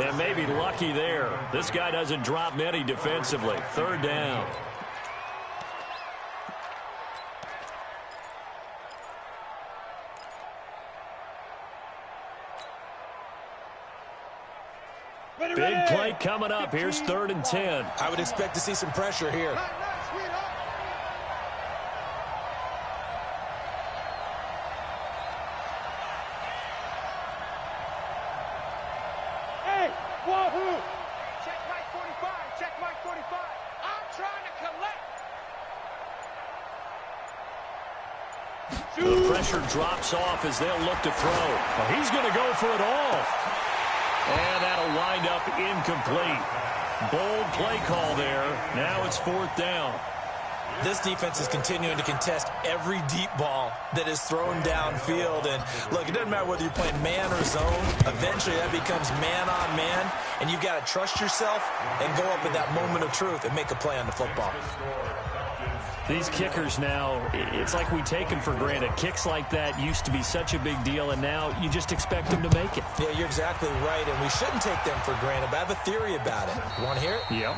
And maybe lucky there. This guy doesn't drop many defensively. 3rd down. Big play coming up. Here's 3rd and 10. I would expect to see some pressure here. Hey, wahoo! Check Mike 45. Check Mike 45. I'm trying to collect. The pressure drops off as they'll look to throw. Well, he's going to go for it all. And that'll wind up incomplete. Bold play call there. Now it's 4th down. This defense is continuing to contest every deep ball that is thrown downfield. And, look, it doesn't matter whether you're playing man or zone. Eventually, that becomes man-on-man. And you've got to trust yourself and go up at that moment of truth and make a play on the football. These kickers now, it's like we take them for granted. Kicks like that used to be such a big deal, and now you just expect them to make it. Yeah, you're exactly right, and we shouldn't take them for granted, but I have a theory about it. You want to hear it? Yep.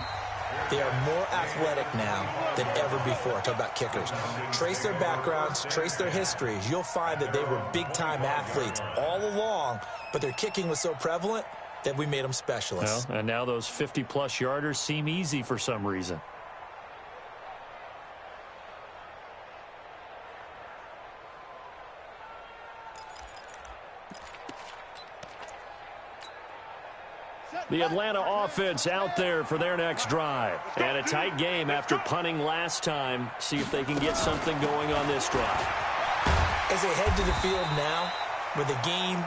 They are more athletic now than ever before. Talk about kickers. Trace their backgrounds, trace their histories. You'll find that they were big-time athletes all along, but their kicking was so prevalent that we made them specialists. Well, and now those 50-plus yarders seem easy for some reason. The Atlanta offense out there for their next drive. And a tight game after punting last time. See if they can get something going on this drive. As they head to the field now, with the game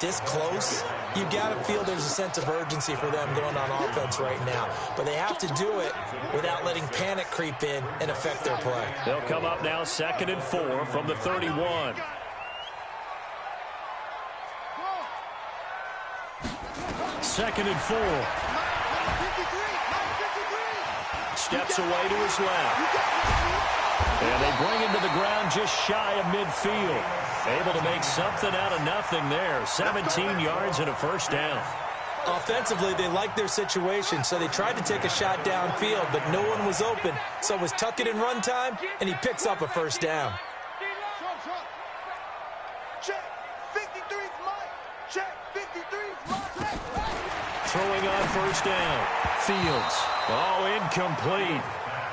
this close, you've got to feel there's a sense of urgency for them going on offense right now. But they have to do it without letting panic creep in and affect their play. They'll come up now 2nd and 4 from the 31. Second and 4. Steps away to his left. And they bring him to the ground just shy of midfield. Able to make something out of nothing there. 17 yards and a 1st down. Offensively, they liked their situation, so they tried to take a shot downfield, but no one was open. So it was tuck it in run time, and he picks up a 1st down. Check 53's Mike. Check 53's Mike. Throwing on 1st down. Fields. Oh, incomplete.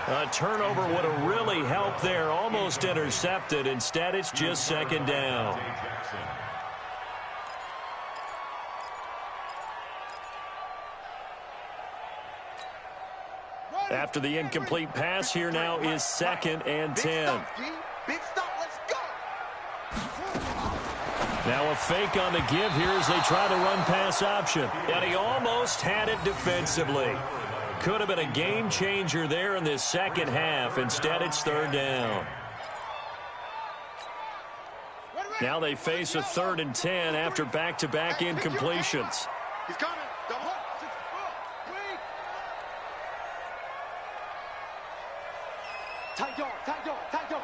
A turnover would have really helped there. Almost intercepted. Instead, it's just 2nd down. After the incomplete pass, here now is 2nd and 10. Big stop, let's go. Now a fake on the give here as they try the run-pass option. And he almost had it defensively. Could have been a game changer there in this 2nd half. Instead, it's 3rd down. Now they face a 3rd and 10 after back-to-back incompletions. He's coming. Tight dog, tight dog, tight dog.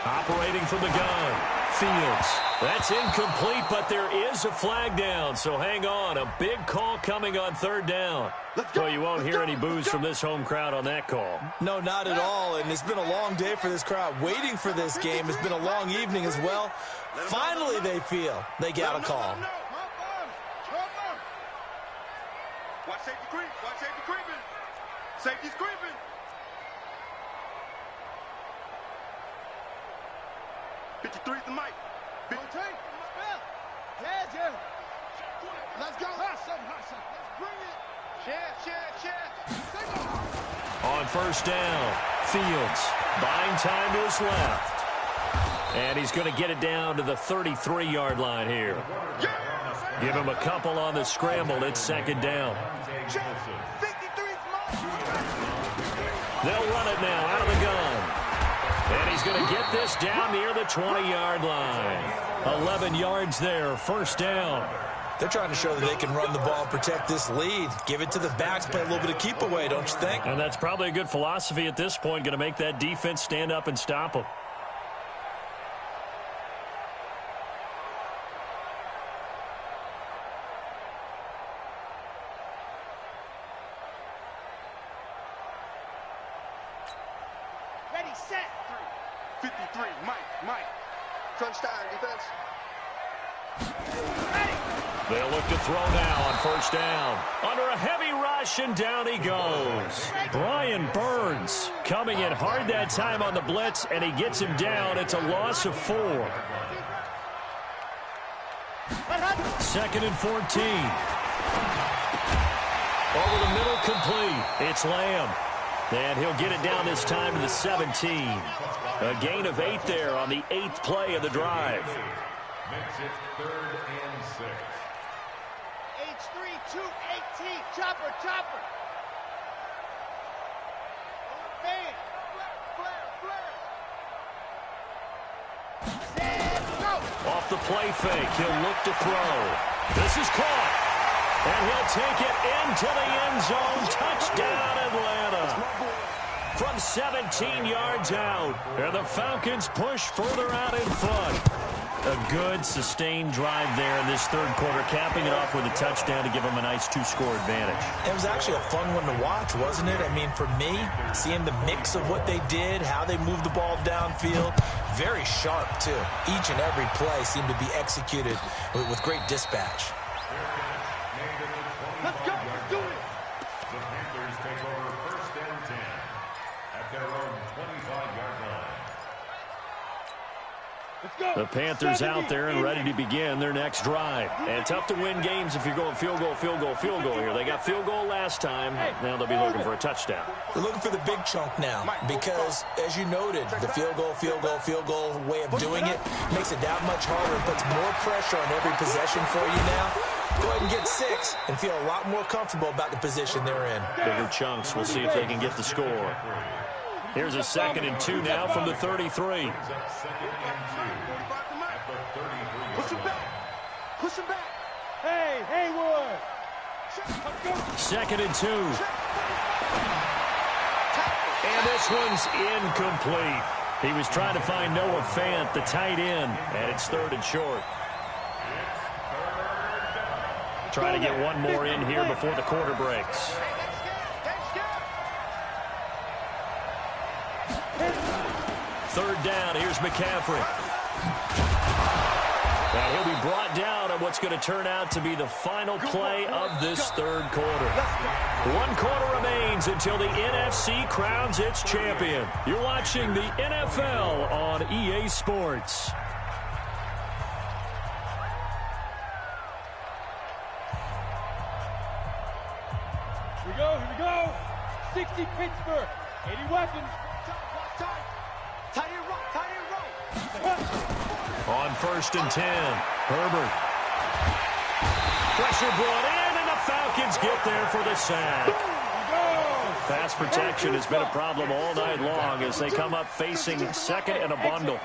Operating from the gun. Fields. That's incomplete, but there is a flag down, so hang on. A big call coming on 3rd down. Well, you won't hear any boos from this home crowd on that call. No, not at all, and it's been a long day for this crowd waiting for this game. It's been a long evening as well. Finally, they feel they got a call. Watch safety creep. Watch safety creeping. Safety's creeping. Three's the mic. Big tank. Yeah. Let's go. Let's bring it. Share. On 1st down, Fields buying time to his left. And he's going to get it down to the 33-yard line here. Give him a couple on the scramble. It's 2nd down. They'll run it now out of the gun. And he's going to get this down near the 20-yard line. 11 yards there, 1st down. They're trying to show that they can run the ball and protect this lead. Give it to the backs, play a little bit of keep away, don't you think? And that's probably a good philosophy at this point, going to make that defense stand up and stop them. Ready, set. 53, Mike. Crunch time, defense. Ready. They'll look to throw now on first down. Under a heavy rush, and down he goes. Brian Burns coming in hard that time on the blitz, and he gets him down. It's a loss of 4. 2nd and 14. Over the middle, complete. It's Lamb. And he'll get it down this time to the 17. A gain of 8 there on the 8th play of the drive. Makes it 3rd and 6. H3, 218. Chopper. Fan. Flare. Set, go. Off the play fake, he'll look to throw. This is caught. And he'll take it into the end zone. Touchdown, Atlanta. From 17 yards out. And the Falcons push further out in front. A good, sustained drive there in this third quarter, capping it off with a touchdown to give them a nice 2-score advantage. It was actually a fun one to watch, wasn't it? I mean, for me, seeing the mix of what they did, how they moved the ball downfield, very sharp, too. Each and every play seemed to be executed with great dispatch. Let's go. Let's do it. The Panthers take over 1st and 10 at their own 25-yard line. The Panthers out there and ready to begin their next drive. And tough to win games if you're going field goal here. They got field goal last time. Now they'll be looking for a touchdown. They're looking for the big chunk now because, as you noted, the field goal way of doing it makes it that much harder, puts more pressure on every possession for you now. Go ahead and get 6 and feel a lot more comfortable about the position they're in. Bigger chunks. We'll see if they can get the score. Here's a 2nd and 2 now from the 33. Push him back. Hey, Haywood. 2nd and 2. And this one's incomplete. He was trying to find Noah Fant, the tight end, and it's 3rd and short. Trying to get one more in here before the quarter breaks. 3rd down. Here's McCaffrey. Now he'll be brought down on what's going to turn out to be the final play of this third quarter. 1 quarter remains until the NFC crowns its champion. You're watching the NFL on EA Sports. Here we go. 60 Pittsburgh. 80 weapons. Tight end right. On 1st and 10, Herbert. Pressure brought in, and the Falcons get there for the sack. Pass protection has been a problem all night long as they come up facing 2nd and a bundle.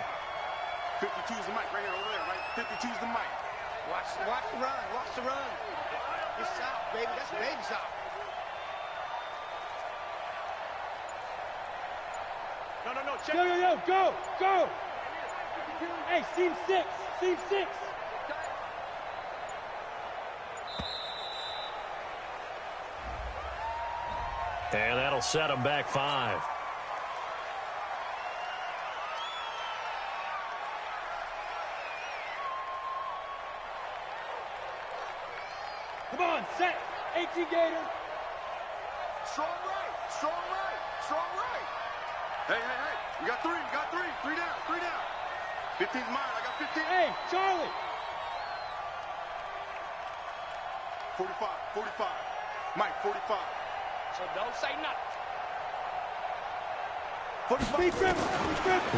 52's the mic right here, over there, right? 52's the mic. Watch the run. It's out, baby. That's baby's out. No, check. Yo, go. Hey, seam 6. And that'll set them back 5. Come on, set. 18 Gator. Strong right. Hey. We got 3. 3 down. 15's mine. I got 15. Hey, Charlie. 45. Mike, 45. So don't say nothing. 45.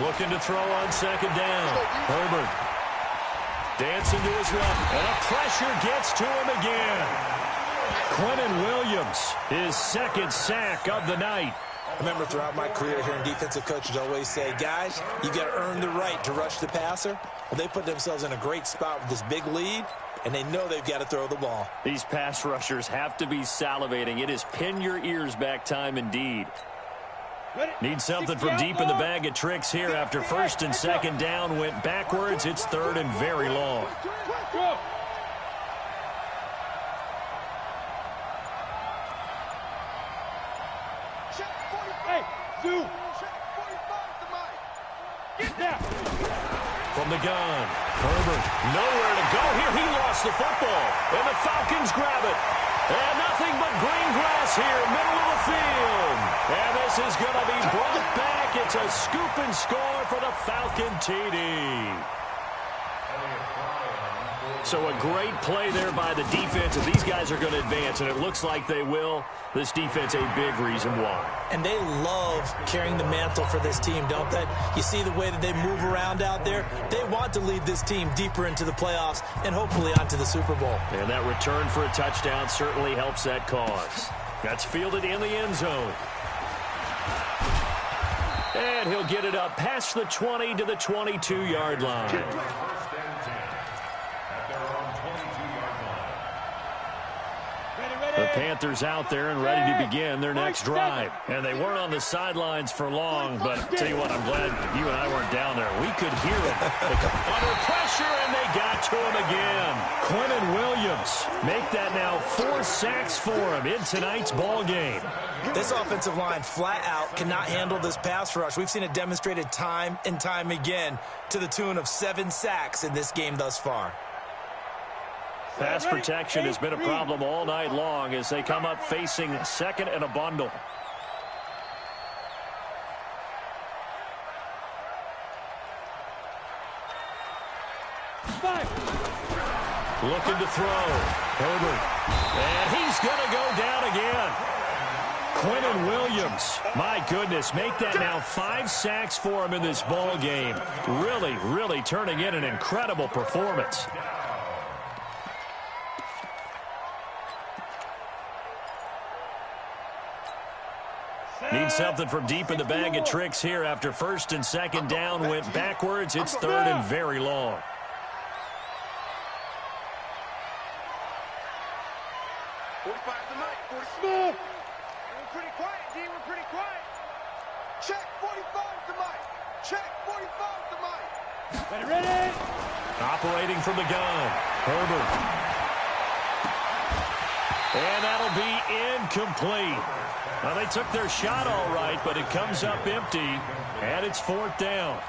Looking to throw on 2nd down. Herbert. Dancing to his left. And a pressure gets to him again. Quentin Williams, his 2nd sack of the night. I remember throughout my career hearing defensive coaches always say, guys, you got to earn the right to rush the passer. Well, they put themselves in a great spot with this big lead, and they know they've got to throw the ball. These pass rushers have to be salivating. It is pin your ears back time indeed. Need something from deep in the bag of tricks here after 1st and 2nd down went backwards. It's 3rd and very long. Hey, Zoo. From the gun, Herbert, nowhere to go here. He lost the football, and the Falcons grab it. And nothing but green grass here, middle of the field. And this is going to be brought back. It's a scoop and score for the Falcon TD. So a great play there by the defense, and these guys are going to advance, and it looks like they will. This defense, a big reason why. And they love carrying the mantle for this team, don't they? You see the way that they move around out there? They want to lead this team deeper into the playoffs and hopefully onto the Super Bowl. And that return for a touchdown certainly helps that cause. That's fielded in the end zone. And he'll get it up past the 20 to the 22-yard line. The Panthers out there and ready to begin their next drive. And they weren't on the sidelines for long, but I'll tell you what, I'm glad you and I weren't down there. We could hear them. Under pressure, and they got to him again. Quentin Williams make that now 4 sacks for him in tonight's ball game. This offensive line flat out cannot handle this pass rush. We've seen it demonstrated time and time again to the tune of 7 sacks in this game thus far. Pass protection has been a problem all night long as they come up facing second and a bundle. Looking to throw. Herbert. And he's going to go down again. Quentin Williams, my goodness, make that now 5 sacks for him in this ball game. Really, really turning in an incredible performance. Need something from deep in the bag of tricks here after first and second down went backwards. It's third and very long. We're pretty quiet, D. We're pretty quiet. Check 45 to Mike. Check 45 to Mike. Ready. Operating from the gun. Herbert. And that'll be incomplete. Well, they took their shot all right, but it comes up empty, and it's 4th down.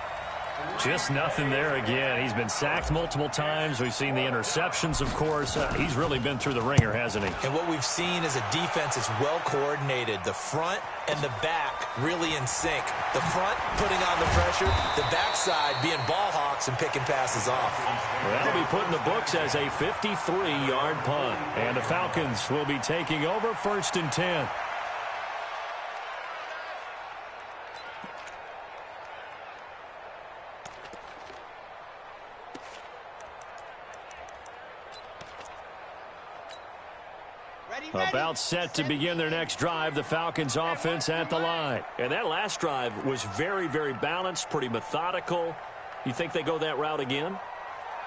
Just nothing there again. He's been sacked multiple times. We've seen the interceptions, of course. He's really been through the ringer, hasn't he? And what we've seen is a defense that's well coordinated. The front and the back really in sync. The front putting on the pressure, the backside being ball hawks and picking passes off. Well, that'll be put in the books as a 53-yard punt. And the Falcons will be taking over 1st and 10. About set to begin their next drive, the Falcons offense at the line. And that last drive was very, very balanced, pretty methodical. You think they go that route again?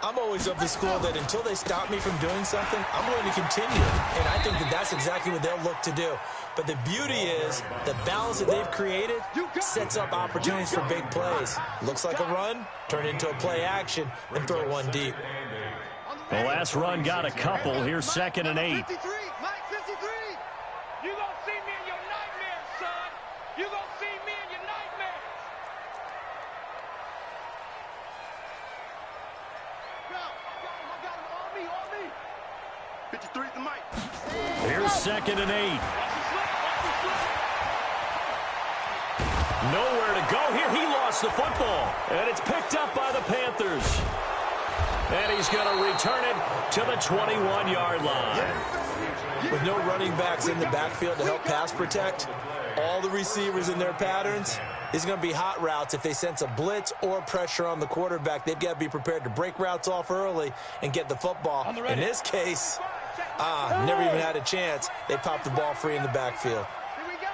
I'm always of the school that until they stop me from doing something, I'm going to continue. And I think that that's exactly what they'll look to do. But the beauty is the balance that they've created sets up opportunities for big plays. Looks like a run, turn into a play action, and throw one deep. The last run got a couple. Here's 2nd and 8. You gonna see me in your nightmares, son. You gonna see me in your nightmares. I got him. On me. 53 to Mike. Here's 2nd and 8. Nowhere to go here. He lost the football. And it's picked up by the Panthers. And he's going to return it to the 21-yard line. With no running backs in the backfield to help pass protect, all the receivers in their patterns, it's going to be hot routes. If they sense a blitz or pressure on the quarterback, they've got to be prepared to break routes off early and get the football. In this case, never even had a chance. They popped the ball free in the backfield. Here we go.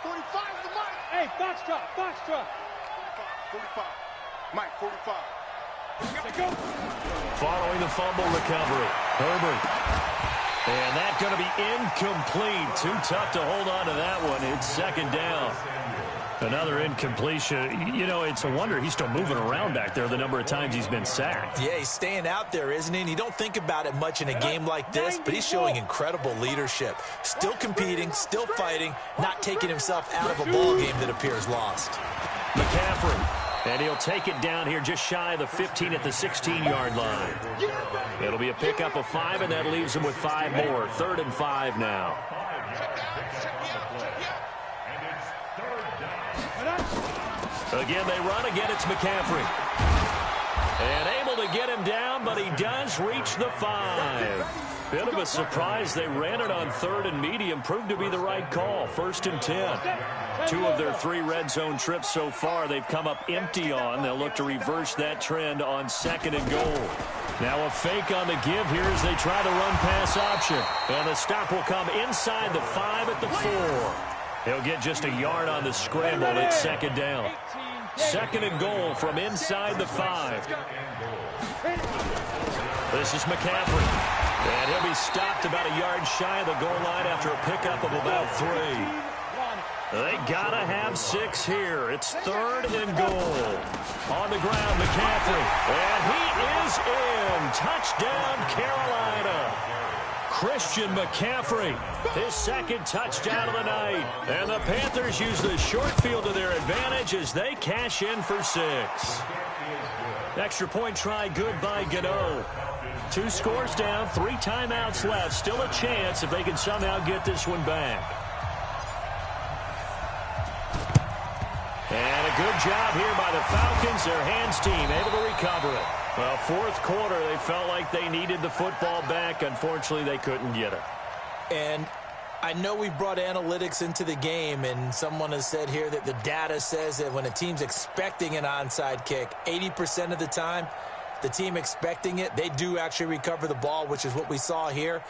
45 to Mike. Hey, Foxtrot. 45. Mike, 45. Following the fumble recovery, Herbert. And that's going to be incomplete. Too tough to hold on to that one. It's 2nd down. Another incompletion. You know, it's a wonder he's still moving around back there the number of times he's been sacked. Yeah, he's staying out there, isn't he? And you don't think about it much in a game like this, but he's showing incredible leadership. Still competing, still fighting, not taking himself out of a ball game that appears lost. McCaffrey. And he'll take it down here just shy of the 15 at the 16-yard line. It'll be a pickup of 5, and that leaves him with 5 more. 3rd and 5 now. Again, they run. Again, it's McCaffrey. And able to get him down, but he does reach the 5. Bit of a surprise. They ran it on 3rd and medium. Proved to be the right call. 1st and 10. 2 of their 3 red zone trips so far they've come up empty on. They'll look to reverse that trend on 2nd and goal. Now a fake on the give here as they try the run-pass option. And the stop will come inside the 5 at the 4. He'll get just a yard on the scramble. It's 2nd down. 2nd and goal from inside the 5. This is McCaffrey. And he'll be stopped about a yard shy of the goal line after a pickup of about 3. They gotta have 6 here. It's 3rd and goal. On the ground, McCaffrey. And he is in. Touchdown, Carolina. Christian McCaffrey, his 2nd touchdown of the night. And the Panthers use the short field to their advantage as they cash in for 6. Extra point try good by Gano. 2 scores down, 3 timeouts left. Still a chance if they can somehow get this one back. And a good job here by the Falcons, their hands team, able to recover it. Well, 4th quarter, they felt like they needed the football back. Unfortunately, they couldn't get it. And I know we've brought analytics into the game, and someone has said here that the data says that when a team's expecting an onside kick, 80% of the time, the team expecting it, they do actually recover the ball, which is what we saw here.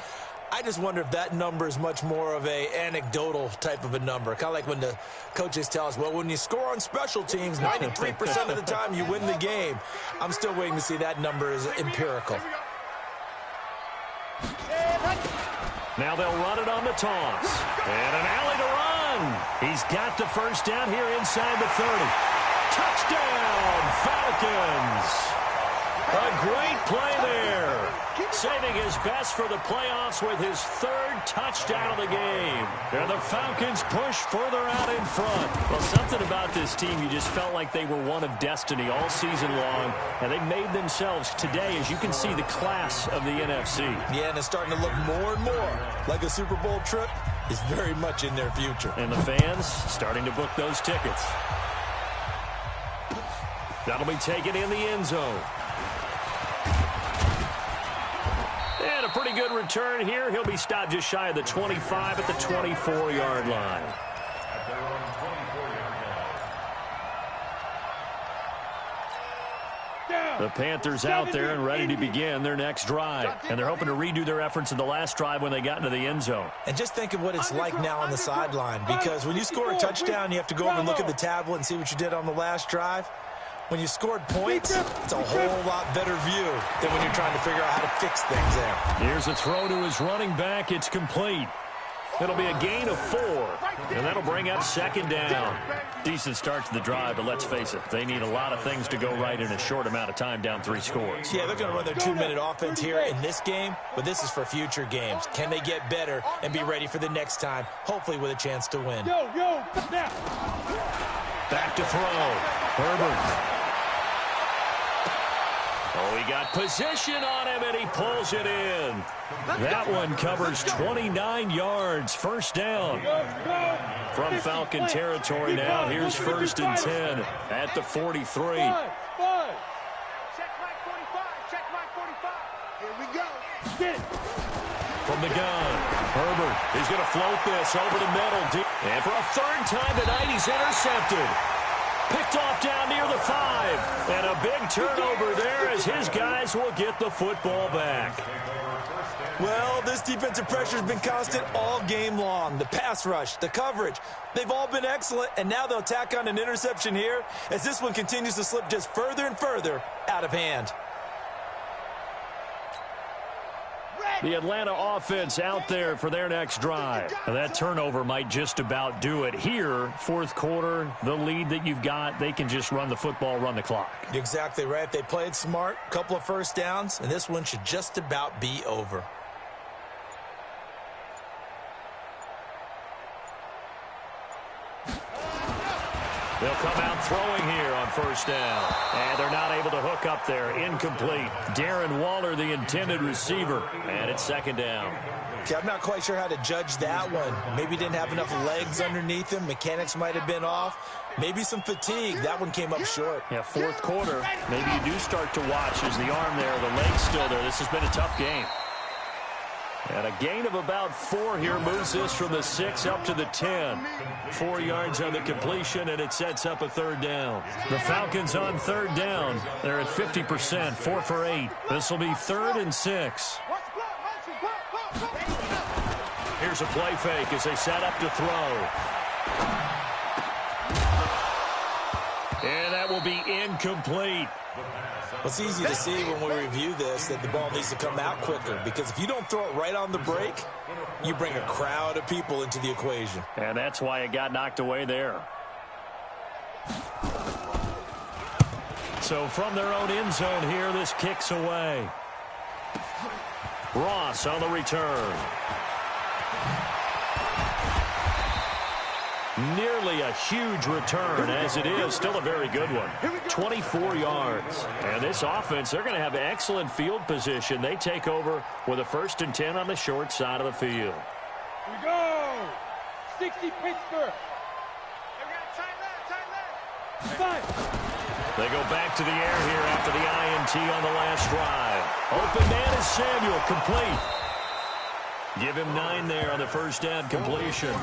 I just wonder if that number is much more of a anecdotal type of a number. Kind of like when the coaches tell us, well, when you score on special teams, 93% of the time you win the game. I'm still waiting to see that number is empirical. Now they'll run it on the toss. And an alley to run. He's got the 1st down here inside the 30. Touchdown, Falcons. A great play there. Saving his best for the playoffs with his 3rd touchdown of the game. And the Falcons push further out in front. Well, something about this team, you just felt like they were one of destiny all season long. And they made themselves today, as you can see, the class of the NFC. Yeah, and it's starting to look more and more like a Super Bowl trip is very much in their future. And the fans starting to book those tickets. That'll be taken in the end zone. And a pretty good return here. He'll be stopped just shy of the 25 at the 24-yard line. The Panthers out there and ready to begin their next drive. And they're hoping to redo their efforts in the last drive when they got into the end zone. And just think of what it's like now on the sideline, because when you score a touchdown, you have to go over and look at the tablet and see what you did on the last drive. When you scored points, it's a whole lot better view than when you're trying to figure out how to fix things there. Here's a throw to his running back. It's complete. It'll be a gain of 4, and that'll bring up 2nd down. Decent start to the drive, but let's face it, they need a lot of things to go right in a short amount of time, down 3 scores. Yeah, they're going to run their 2-minute offense here in this game, but this is for future games. Can they get better and be ready for the next time, hopefully with a chance to win? Back to throw. Herbert. Oh, he got position on him, and he pulls it in. That one covers 29 yards. 1st down. From Falcon territory now. Here's 1st and 10 at the 43. Check my 45. Check my 45. Here we go. Get it. From the gun, Herbert is going to float this over the middle. And for a 3rd time tonight, he's intercepted. Picked off down near the 5. And a big turnover there as his guys will get the football back. Well, this defensive pressure has been constant all game long. The pass rush, the coverage, they've all been excellent. And now they'll tack on an interception here as this one continues to slip just further and further out of hand. The Atlanta offense out there for their next drive. Now, that turnover might just about do it here. 4th quarter, the lead that you've got, they can just run the football, run the clock. Exactly right. They played smart, couple of 1st downs, and this one should just about be over. They'll come out throwing here on first down. And they're not able to hook up there. Incomplete. Darren Waller, the intended receiver. And it's second down. Okay, I'm not quite sure how to judge that one. Maybe didn't have enough legs underneath him. Mechanics might have been off. Maybe some fatigue. That one came up short. Yeah, fourth quarter. Maybe you do start to watch as the arm there, the leg's still there. This has been a tough game. And a gain of about 4 here moves this from the 6 up to the 10. 4 yards on the completion, and it sets up a third down. The Falcons on third down. They're at 50%, 4 for 8. This will be 3rd and 6. Here's a play fake as they set up to throw. And that will be incomplete. It's easy to see when we review this that the ball needs to come out quicker, because if you don't throw it right on the break, you bring a crowd of people into the equation. And that's why it got knocked away there. So from their own end zone here, this kicks away. Ross on the return. Nearly a huge return, as it is still a very good one. 24 yards. And this offense, they're going to have excellent field position. They take over with a 1st and 10 on the short side of the field. Here we go. 60 Pittsburgh. Tight left. They go back to the air here after the INT on the last drive. Open man is Samuel, complete. Give him 9 there on the first down completion.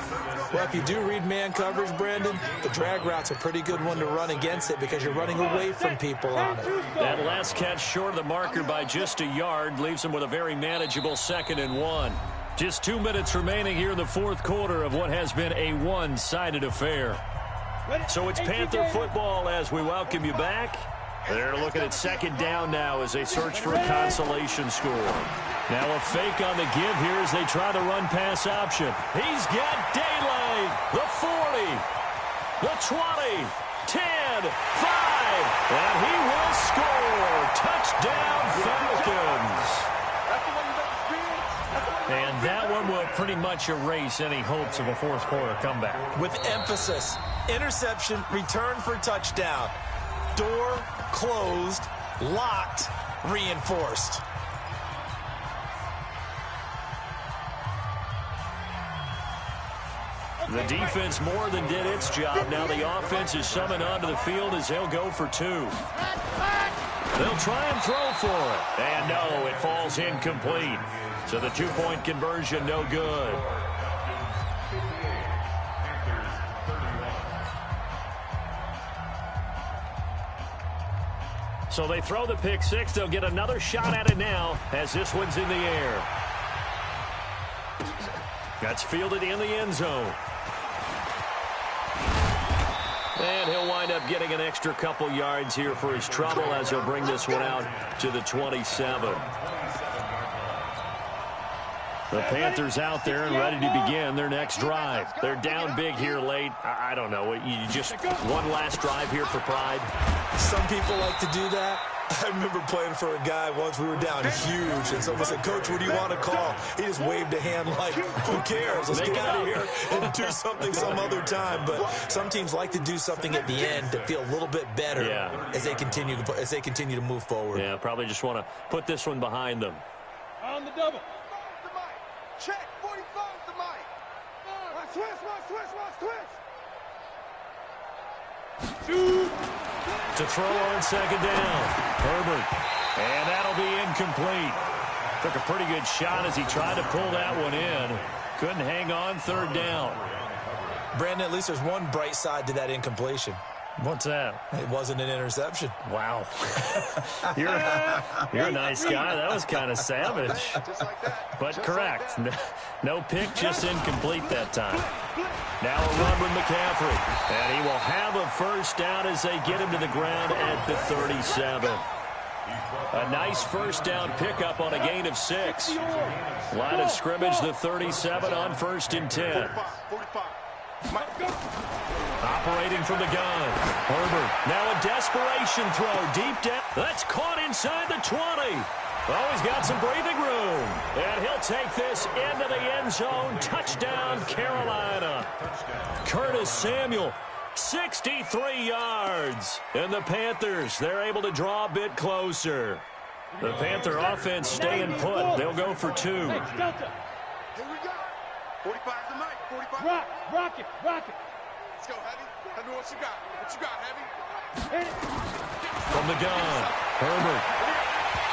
Well, if you do read man coverage, Brandon, the drag route's a pretty good one to run against it because you're running away from people on it. That last catch short of the marker by just a yard leaves him with a very manageable 2nd and 1. Just 2 minutes remaining here in the fourth quarter of what has been a one-sided affair. So it's Panther football as we welcome you back. They're looking at 2nd down now as they search for a consolation score. Now a fake on the give here as they try the run-pass option. He's got daylight. The 40, the 20, 10, 5, and he will score. Touchdown, Falcons. And that one will pretty much erase any hopes of a fourth quarter comeback. With emphasis, interception, return for touchdown. Door closed, locked, reinforced. The defense more than did its job. Now the offense is summoned onto the field as they'll go for 2. They'll try and throw for it. And no, it falls incomplete. So the 2-point conversion, no good. So they throw the pick 6. They'll get another shot at it now as this one's in the air. That's fielded in the end zone. And he'll wind up getting an extra couple yards here for his trouble as he'll bring this one out to the 27. The Panthers out there and ready to begin their next drive. They're down big here late. I don't know. You just one last drive here for pride. Some people like to do that. I remember playing for a guy once. We were down huge, and someone said, "Coach, what do you want to call?" He just waved a hand like, "Who cares? Let's get out of here and do something some other time." But some teams like to do something at the end to feel a little bit better as they continue to move forward. Yeah, probably just want to put this one behind them. On the double. Check, 45 the mic. Switch. To throw on 2nd down. Herbert. And that'll be incomplete. Took a pretty good shot as he tried to pull that one in. Couldn't hang on 3rd down. Brandon, at least there's one bright side to that incompletion. What's that? It wasn't an interception. Wow. You're a nice guy. That was kind of savage. But correct. No pick, just incomplete that time. Now a run with McCaffrey. And he will have a first down as they get him to the ground at the 37. A nice first down pickup on a gain of 6. Line of scrimmage, the 37 on 1st and 10. Operating from the gun. Herbert. Now a desperation throw deep down. That's caught inside the 20. Oh, he's got some breathing room. And he'll take this into the end zone. Touchdown, Carolina. Curtis Samuel 63 yards. And the Panthers, they're able to draw a bit closer. The Panther offense staying put. They'll go for 2. Hey, Delta. Here we go. 45 to Mike. 45. Rock it. Let's go, Heavy. Tell me what you got. What you got, Heavy? Hit it. From the gun, Herbert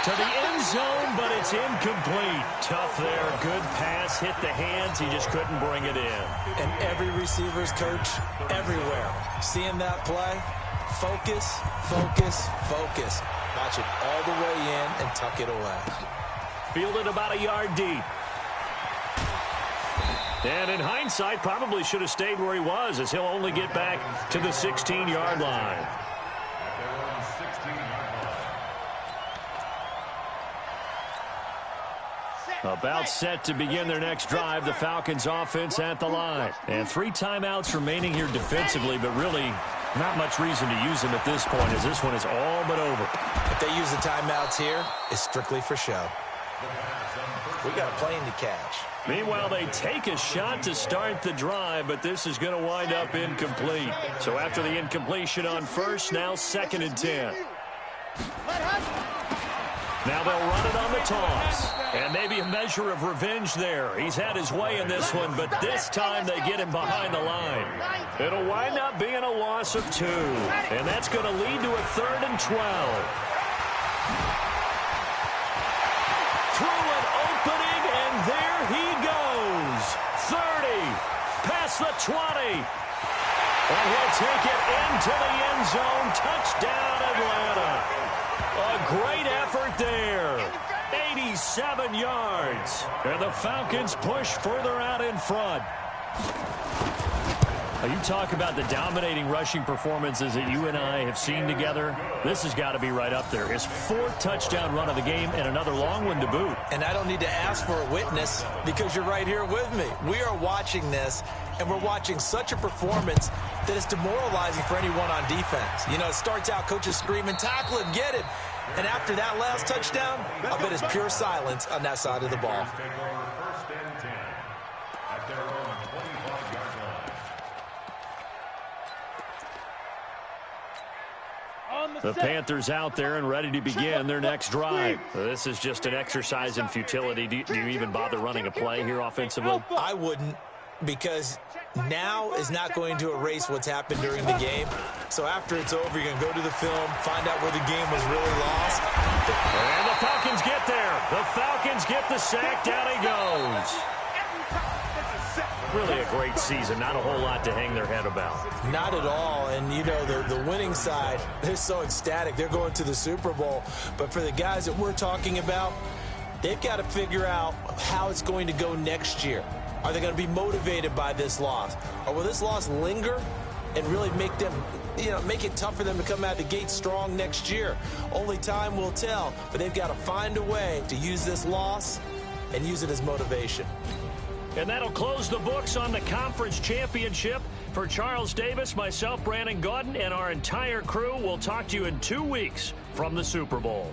to the end zone, but it's incomplete. Tough there. Good pass. Hit the hands. He just couldn't bring it in. And every receiver's coach everywhere. Seeing that play, focus. Watch it all the way in and tuck it away. Fielded about a yard deep. And in hindsight, probably should have stayed where he was, as he'll only get back to the 16-yard line. About set to begin their next drive, the Falcons offense at the line. And 3 timeouts remaining here defensively, but really not much reason to use them at this point, as this one is all but over. If they use the timeouts here, it's strictly for show. We got a plane to catch. Meanwhile, they take a shot to start the drive, but this is going to wind up incomplete. So after the incompletion on first, now 2nd and 10. Now they'll run it on the toss. And maybe a measure of revenge there. He's had his way in this one, but this time they get him behind the line. It'll wind up being a loss of 2. And that's going to lead to a 3rd and 12. Through an opening, and there he goes. 30, past the 20. And he'll take it into the end zone. Touchdown, Atlanta. A great effort there. 87 yards. And the Falcons push further out in front. You talk about the dominating rushing performances that you and I have seen together. This has got to be right up there. His 4th touchdown run of the game and another long one to boot. And I don't need to ask for a witness because you're right here with me. We are watching this, and we're watching such a performance that is demoralizing for anyone on defense. You know, it starts out coaches screaming, tackle him, get him. And after that last touchdown, I bet it's pure silence on that side of the ball. The Panthers out there and ready to begin their next drive. This is just an exercise in futility. Do you even bother running a play here offensively? I wouldn't, because now is not going to erase what's happened during the game. So after it's over, you're going to go to the film, find out where the game was really lost. And the Falcons get there. The Falcons get the sack. Down he goes. Really a great season. Not a whole lot to hang their head about. Not at all. And, you know, the winning side, they're so ecstatic. They're going to the Super Bowl. But for the guys that we're talking about, they've got to figure out how it's going to go next year. Are they going to be motivated by this loss? Or will this loss linger and really make them, you know, make it tough for them to come out the gate strong next year? Only time will tell. But they've got to find a way to use this loss and use it as motivation. And that'll close the books on the conference championship. For Charles Davis, myself, Brandon Gaudin, and our entire crew, we'll talk to you in 2 weeks from the Super Bowl.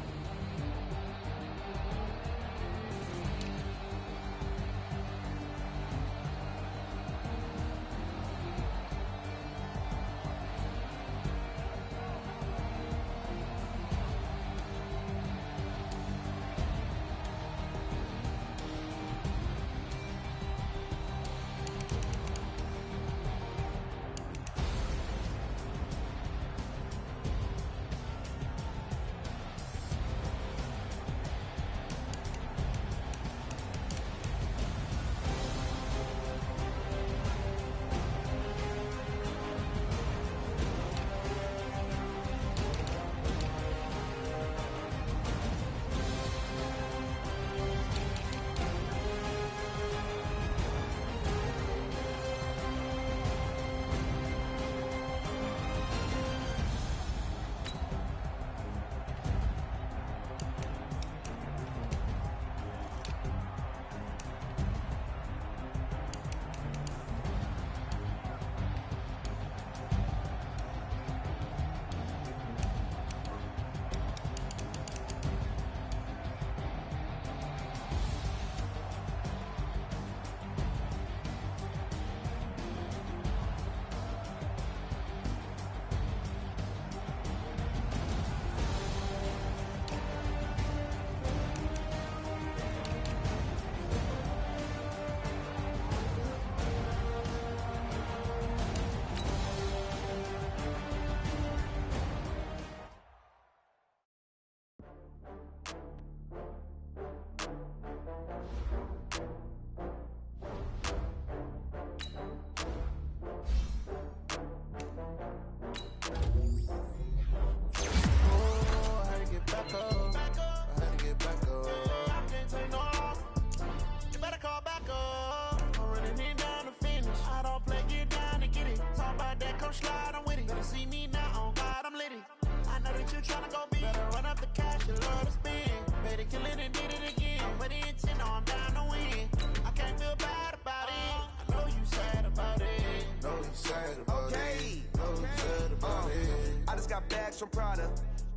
come slide, I'm with it. Better see me now, on God, I'm litty. I know that you tryna go big. Better run up the cash, you love to spend. Better kill it and did it again. But the intent, no, I'm down to win. I can't feel bad about it. I know you sad about it. Know you sad about it. Know you sad about it. I just got bags from Prada.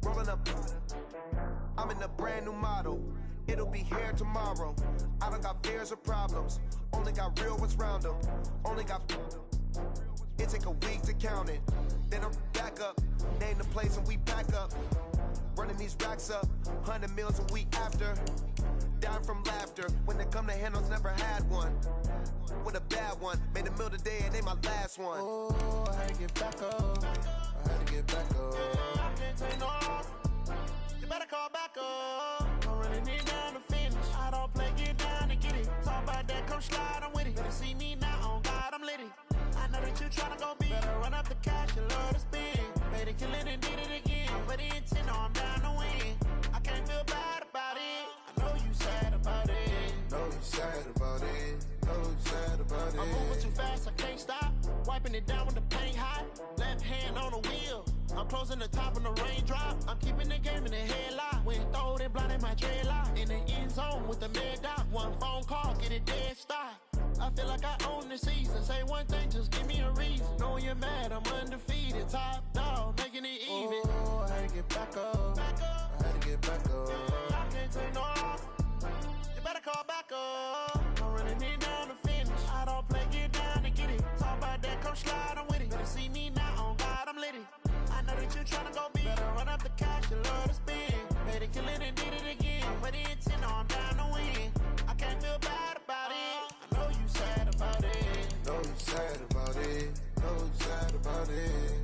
Rolling up. I'm in a brand new model. It'll be here tomorrow. I don't got fears or problems. Only got real ones round them. Only got. It take a week to count it. Then I'm back up. Name the place and we back up. Running these racks up. 100 meals a week after. Dying from laughter. When they come to handles, never had one. With a bad one. Made a meal today and they my last one. Oh, I had to get back up. I had to get back up. I can't take no loss. You better call back up. I'm running it down to finish. I don't play, get down and get it. Talk about that, come slide, I'm with it. Better see me now, on God, I'm litty. I know that you tryna go big. Better run up the cash, you love to spend. Better kill it and did it again. But the intent, no, I'm down to win. I can't feel bad about it. I know you sad about it. Know you sad about it. Know you sad about it. I'm moving too fast, I can't stop. Wiping it down with the paint hot. Left hand on the wheel. I'm closing the top on the raindrop. I'm keeping the game in the headlock. When throwed and blinded my dreadlock. In the end zone with the mad dot. One phone call, get it dead stop. I feel like I own the season. Say one thing, just give me a reason. Knowing you're mad, I'm undefeated. Top dog, making it even. Oh, I had to get back up. I had to get back up. I can't take no loss. You better call back up. I'm running it down to finish. I don't play, get down and get it. Talk about that, come slide, I'm with it. Better see me now, on God, I'm litty. I know that you tryna go big. Better run up the cash, you love to spend. Better kill it and did it again. But the intent, no, I'm down to win. I can't feel bad about it. I know you sad about it. Know you sad about it. Know you sad about it.